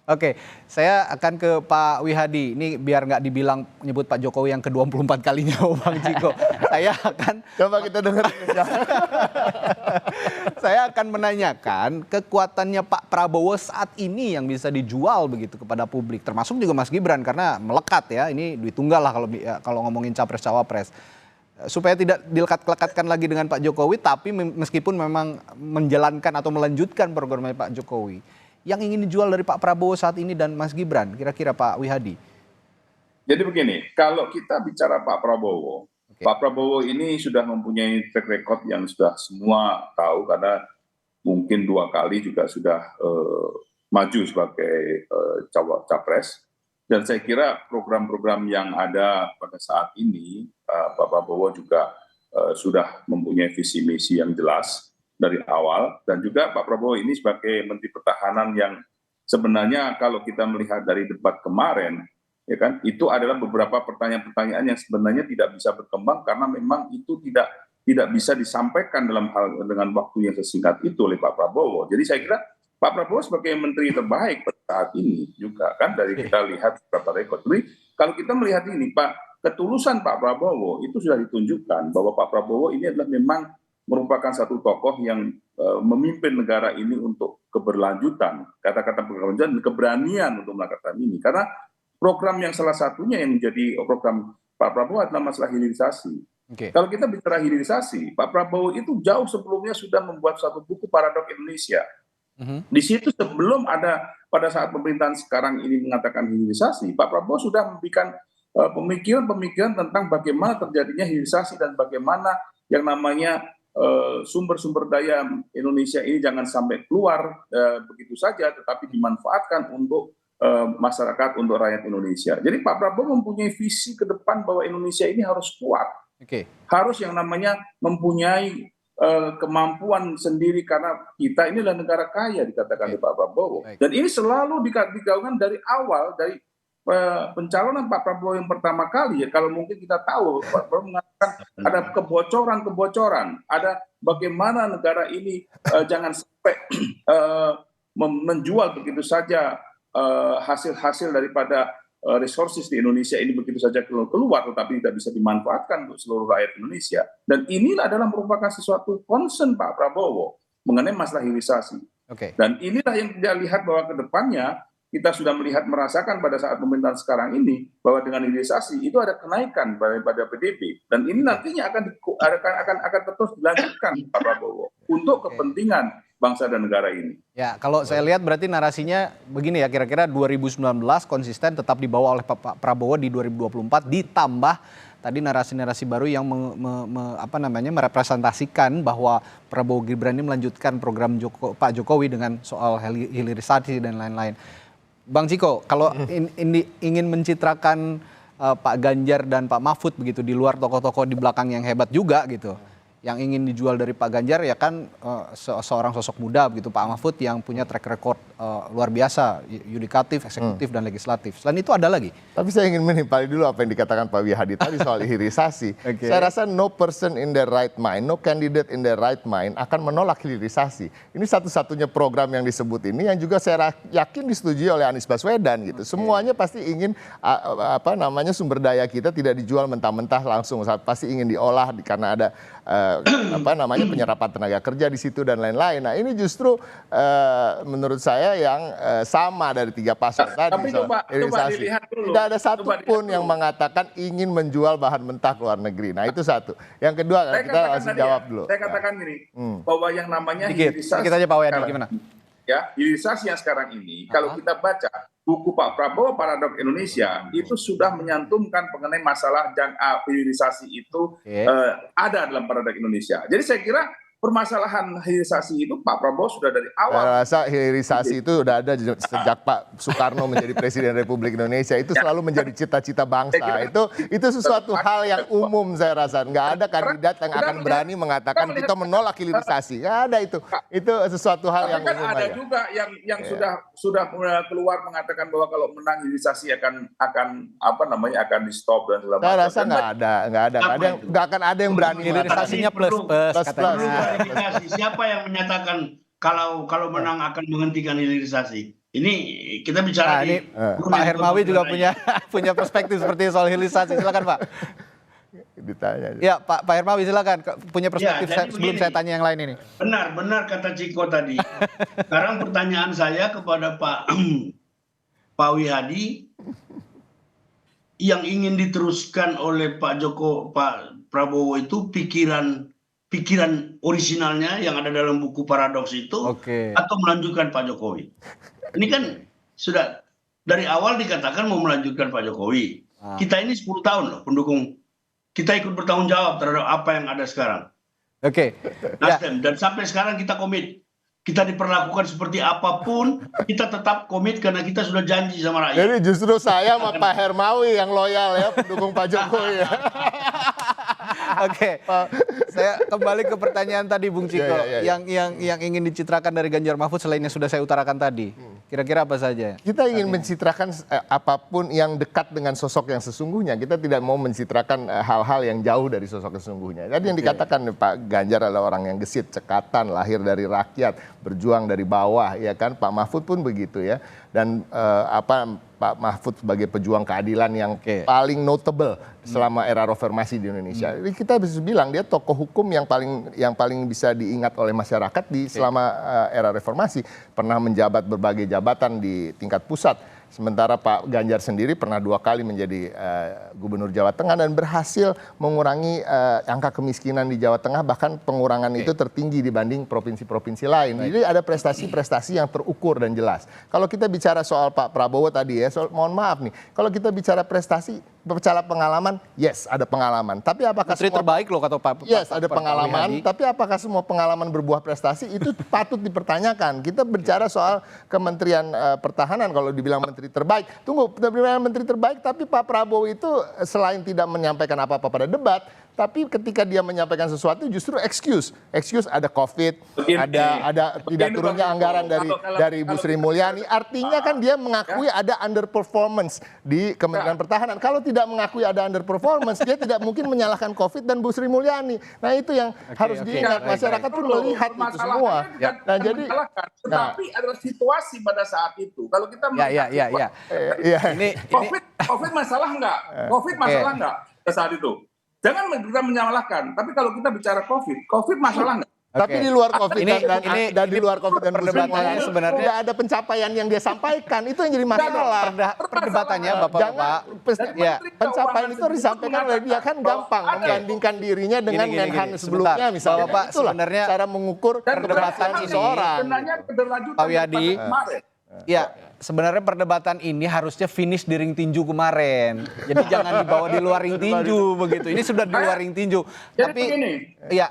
Speaker 5: Oke, saya akan ke Pak Wihadi. Ini biar nggak dibilang menyebut Pak Jokowi yang ke-24 kalinya, Bang Ciko. Saya akan
Speaker 6: Coba kita dengar.
Speaker 5: Saya akan menanyakan kekuatannya Pak Prabowo saat ini yang bisa dijual begitu kepada publik, termasuk juga Mas Gibran karena melekat ya. Ini duit tunggal lah kalau ngomongin capres cawapres. Supaya tidak dilekat-lekatkan lagi dengan Pak Jokowi, tapi meskipun memang menjalankan atau melanjutkan programnya Pak Jokowi. Yang ingin dijual dari Pak Prabowo saat ini dan Mas Gibran, kira-kira Pak Wihadi?
Speaker 7: Jadi begini, kalau kita bicara Pak Prabowo, Pak Prabowo ini sudah mempunyai track record yang sudah semua tahu karena mungkin 2 kali juga sudah maju sebagai capres. Dan saya kira program-program yang ada pada saat ini, Pak Prabowo juga sudah mempunyai visi misi yang jelas dari awal, dan juga Pak Prabowo ini sebagai Menteri Pertahanan yang sebenarnya kalau kita melihat dari debat kemarin, ya kan, itu adalah beberapa pertanyaan-pertanyaan yang sebenarnya tidak bisa berkembang karena memang itu tidak bisa disampaikan dengan waktu yang sesingkat itu oleh Pak Prabowo. Jadi saya kira Pak Prabowo sebagai menteri terbaik pada saat ini juga kan dari kita lihat beberapa rekod. Jadi kalau kita melihat ini, ketulusan Pak Prabowo itu sudah ditunjukkan bahwa Pak Prabowo ini adalah memang merupakan satu tokoh yang memimpin negara ini untuk keberlanjutan, kata-kata keberlanjutan dan keberanian untuk melakukan ini. Karena program yang salah satunya yang menjadi program Pak Prabowo adalah masalah hilirisasi. Kalau kita bicara hilirisasi, Pak Prabowo itu jauh sebelumnya sudah membuat satu buku Paradoks Indonesia. Di situ sebelum ada pada saat pemerintahan sekarang ini mengatakan hilirisasi, Pak Prabowo sudah memberikan pemikiran-pemikiran tentang bagaimana terjadinya hilirisasi dan bagaimana yang namanya sumber-sumber daya Indonesia ini jangan sampai keluar begitu saja, tetapi dimanfaatkan untuk masyarakat, untuk rakyat Indonesia. Jadi Pak Prabowo mempunyai visi ke depan bahwa Indonesia ini harus kuat, harus yang namanya mempunyai kemampuan sendiri karena kita ini adalah negara kaya dikatakan oleh Pak Prabowo. Dan ini selalu digaungkan dari awal, dari pencalonan Pak Prabowo yang pertama kali ya, kalau mungkin kita tahu Pak Prabowo mengatakan ada kebocoran, ada bagaimana negara ini jangan sampai menjual begitu saja hasil-hasil daripada resources di Indonesia ini begitu saja keluar, tetapi tidak bisa dimanfaatkan untuk seluruh rakyat Indonesia. Dan inilah adalah merupakan sesuatu concern Pak Prabowo mengenai masalah hilirisasi. Dan inilah yang kita lihat bahwa ke depannya kita sudah merasakan pada saat pemerintahan sekarang ini bahwa dengan hilirisasi itu ada kenaikan pada PDB, dan ini nantinya akan terus dilanjutkan Pak Prabowo untuk kepentingan bangsa dan negara ini.
Speaker 5: Ya, kalau saya lihat berarti narasinya begini ya, kira-kira 2019 konsisten tetap dibawa oleh Pak Prabowo di 2024 ditambah tadi narasi-narasi baru yang merepresentasikan bahwa Prabowo Gibran ini melanjutkan program Pak Jokowi dengan soal hilirisasi dan lain-lain. Bang Ciko, kalau ingin mencitrakan Pak Ganjar dan Pak Mahfud begitu di luar tokoh-tokoh di belakang yang hebat juga gitu, yang ingin dijual dari Pak Ganjar ya kan seorang sosok muda begitu, Pak Mahfud yang punya track record luar biasa, yudikatif, eksekutif dan legislatif. Selain itu ada lagi.
Speaker 6: Tapi saya ingin menimpali dulu apa yang dikatakan Pak Wihadi tadi soal hilirisasi. Saya rasa no person in the right mind, no candidate in the right mind akan menolak hilirisasi. Ini satu-satunya program yang disebut ini yang juga saya yakin disetujui oleh Anies Baswedan gitu. Semuanya pasti ingin sumber daya kita tidak dijual mentah-mentah langsung, pasti ingin diolah karena ada penyerapan tenaga kerja di situ dan lain-lain. Nah, ini justru menurut saya yang sama dari 3 paslon tadi.
Speaker 7: Tapi coba dilihat dulu.
Speaker 6: Tidak ada satupun yang mengatakan ingin menjual bahan mentah ke luar negeri. Nah, itu satu. Yang kedua kita langsung jawab dulu.
Speaker 7: Saya katakan gini, bahwa yang namanya hilirisasi.
Speaker 5: Sedikit aja Pak Wihadi, gimana?
Speaker 7: ya hilirisasi yang sekarang ini, kalau kita baca buku Pak Prabowo Paradoks Indonesia itu sudah menyantumkan mengenai masalah hilirisasi itu ada dalam Paradoks Indonesia. Jadi saya kira permasalahan hilirisasi itu Pak Prabowo sudah dari awal.
Speaker 6: Saya rasa hilirisasi itu sudah ada sejak Pak Soekarno menjadi Presiden Republik Indonesia. Itu selalu menjadi cita-cita bangsa. Itu sesuatu hal yang umum saya rasa. Nggak ada kandidat yang akan berani mengatakan kita menolak hilirisasi. Nggak ada itu. Itu sesuatu hal yang
Speaker 7: kan
Speaker 6: umum
Speaker 7: ada
Speaker 6: aja.
Speaker 7: juga yang sudah keluar mengatakan bahwa kalau menang hilirisasi akan akan di stop dan segala macam.
Speaker 6: Saya rasa nggak akan ada yang berani.
Speaker 5: Hilirisasinya plus katanya.
Speaker 8: Siapa yang menyatakan kalau menang akan menghentikan hilirisasi? Ini kita bicara
Speaker 5: ini Pak Hermawi juga punya perspektif seperti soal hilirisasi. Silakan Pak.
Speaker 6: Ditanya.
Speaker 5: Ya Pak Hermawi silakan punya perspektif sebelum saya tanya yang lain ini.
Speaker 8: Benar Kata Ciko tadi. Sekarang pertanyaan saya kepada Pak Wihadi, yang ingin diteruskan oleh Pak Prabowo itu pikiran orisinalnya yang ada dalam buku Paradoks itu, atau melanjutkan Pak Jokowi. Ini kan sudah dari awal dikatakan mau melanjutkan Pak Jokowi. Kita ini 10 tahun loh pendukung. Kita ikut bertanggung jawab terhadap apa yang ada sekarang. Nasdem. Dan sampai sekarang kita komit. Kita diperlakukan seperti apapun, kita tetap komit karena kita sudah janji sama rakyat.
Speaker 6: Jadi justru saya sama Pak Hermawi yang loyal ya pendukung Pak Jokowi ya.
Speaker 5: Saya kembali ke pertanyaan tadi Bung Ciko, yang ingin dicitrakan dari Ganjar Mahfud selain yang sudah saya utarakan tadi. Kira-kira apa saja?
Speaker 6: Kita ingin mencitrakan apapun yang dekat dengan sosok yang sesungguhnya. Kita tidak mau mencitrakan hal-hal yang jauh dari sosok sesungguhnya. Jadi yang dikatakan Pak Ganjar adalah orang yang gesit, cekatan, lahir dari rakyat, berjuang dari bawah, ya kan? Pak Mahfud pun begitu ya. Dan Pak Mahfud sebagai pejuang keadilan yang paling notable selama era reformasi di Indonesia. Jadi kita bisa bilang dia tokoh hukum yang paling bisa diingat oleh masyarakat selama era reformasi. Pernah menjabat berbagai jabatan di tingkat pusat. Sementara Pak Ganjar sendiri pernah 2 kali menjadi gubernur Jawa Tengah dan berhasil mengurangi angka kemiskinan di Jawa Tengah, bahkan pengurangan itu tertinggi dibanding provinsi-provinsi lain. Jadi ada prestasi-prestasi yang terukur dan jelas. Kalau kita bicara soal Pak Prabowo tadi ya, mohon maaf nih, kalau kita bicara prestasi, bicara pengalaman, yes ada pengalaman. Tapi apakah
Speaker 5: Menteri terbaik loh kata Pak?
Speaker 6: Yes ada pengalaman, tapi apakah semua pengalaman berbuah prestasi itu patut dipertanyakan. Kita bicara soal Kementerian Pertahanan kalau dibilang menteri terbaik. Tunggu, menteri terbaik, tapi Pak Prabowo itu selain tidak menyampaikan apa-apa pada debat, tapi ketika dia menyampaikan sesuatu justru excuse ada COVID, ada tidak turunnya anggaran dari Bu Sri Mulyani. Artinya kan dia mengakui ada underperformance di Kementerian Pertahanan. Kalau tidak mengakui ada underperformance, dia tidak mungkin menyalahkan COVID dan Bu Sri Mulyani. Nah itu yang harus diingat, masyarakat pun melihat itu semua.
Speaker 7: Nah jadi, tetapi adalah situasi pada saat itu. Kalau kita melihat COVID masalah nggak? COVID masalah nggak pada saat itu? Jangan kita menyalahkan, tapi kalau kita bicara COVID masalah nggak?
Speaker 6: Tapi di luar COVID dan di luar COVID dan
Speaker 5: perdebatannya sebenarnya
Speaker 6: tidak ada pencapaian yang dia sampaikan, itu yang jadi masalah.
Speaker 5: Perdebatannya Bapak-Bapak.
Speaker 6: Pencapaian itu harus disampaikan oleh dia, kan gampang membandingkan dirinya dengan Menhan sebelumnya misalnya.
Speaker 5: Bapak sebenarnya
Speaker 6: cara mengukur perdebatan seseorang.
Speaker 5: Pak Wihadi. Ya, sebenarnya perdebatan ini harusnya finish di ring tinju kemarin. Jadi jangan dibawa di luar ring tinju begitu. Ini sudah di luar ring tinju. Tapi ya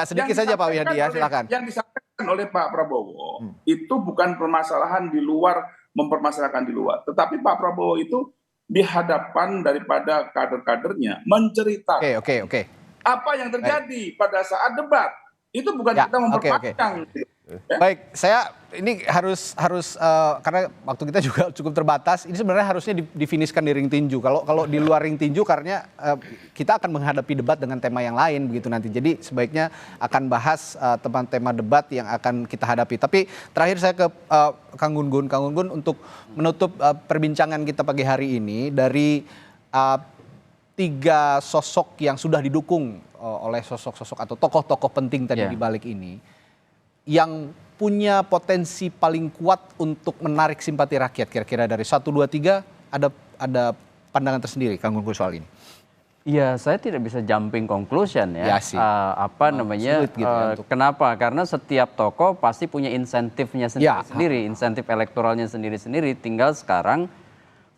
Speaker 5: sedikit saja Pak Wihadi ya, silakan.
Speaker 7: Yang disampaikan oleh Pak Prabowo itu bukan permasalahan di luar, mempermasalahkan di luar. Tetapi Pak Prabowo itu di hadapan daripada kader-kadernya menceritakan apa yang terjadi pada saat debat. Itu bukan kita memperpanjang.
Speaker 5: Baik, saya ini harus karena waktu kita juga cukup terbatas. Ini sebenarnya harusnya difinishkan di ring tinju. Kalau di luar ring tinju karena kita akan menghadapi debat dengan tema yang lain begitu nanti. Jadi sebaiknya akan bahas tema debat yang akan kita hadapi. Tapi terakhir saya ke Kang Gun-Gun. Kang Gun-Gun untuk menutup perbincangan kita pagi hari ini dari 3 sosok yang sudah didukung oleh sosok-sosok atau tokoh-tokoh penting tadi di balik ini, yang punya potensi paling kuat untuk menarik simpati rakyat, kira-kira dari 1, 2, 3 ada pandangan tersendiri Kang Gun-Gun soal ini?
Speaker 9: Iya, saya tidak bisa jumping conclusion ya.
Speaker 5: Ya sih.
Speaker 9: Apa namanya?
Speaker 5: Sulit gitu ya
Speaker 9: Kenapa? Karena setiap tokoh pasti punya insentifnya sendiri-sendiri, insentif elektoralnya sendiri-sendiri. Tinggal sekarang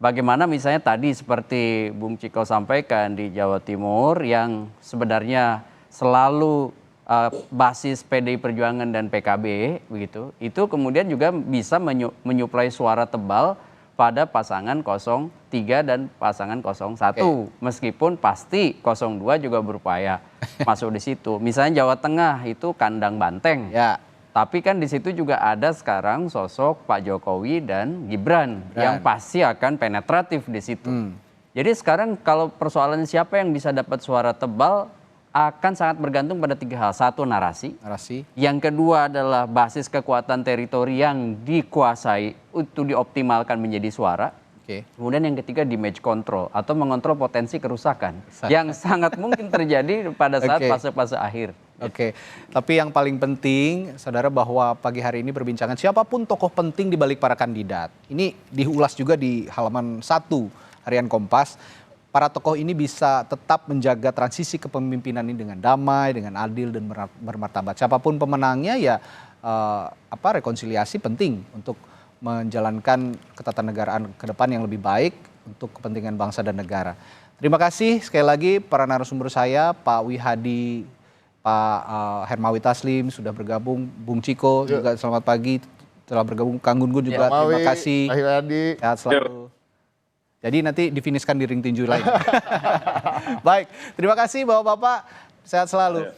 Speaker 9: bagaimana misalnya tadi seperti Bung Ciko sampaikan di Jawa Timur yang sebenarnya selalu basis PDI Perjuangan dan PKB begitu. Itu kemudian juga bisa menyuplai suara tebal pada pasangan 03 dan pasangan 01. Meskipun pasti 02 juga berupaya masuk di situ. Misalnya Jawa Tengah itu kandang banteng.
Speaker 5: Ya.
Speaker 9: Tapi kan di situ juga ada sekarang sosok Pak Jokowi dan Gibran yang pasti akan penetratif di situ. Jadi sekarang kalau persoalan siapa yang bisa dapat suara tebal akan sangat bergantung pada 3 hal. Satu, narasi. Yang kedua adalah basis kekuatan teritori yang dikuasai untuk dioptimalkan menjadi suara. Kemudian yang ketiga, damage control atau mengontrol potensi kerusakan yang sangat mungkin terjadi pada saat fase-fase akhir.
Speaker 5: Tapi yang paling penting, saudara, bahwa pagi hari ini perbincangan siapapun tokoh penting di balik para kandidat. Ini diulas juga di halaman 1 Harian Kompas. Para tokoh ini bisa tetap menjaga transisi kepemimpinan ini dengan damai, dengan adil dan bermartabat. Siapapun pemenangnya ya rekonsiliasi penting untuk menjalankan ketatanegaraan ke depan yang lebih baik untuk kepentingan bangsa dan negara. Terima kasih sekali lagi para narasumber saya, Pak Wihadi, Pak Hermawi Taslim sudah bergabung, Bung Ciko juga selamat pagi telah bergabung, Kang Gun Gun juga terima kasih. Sehat selalu. Jadi nanti difinishkan di ring tinju lain. Baik, terima kasih Bapak-Bapak, sehat selalu.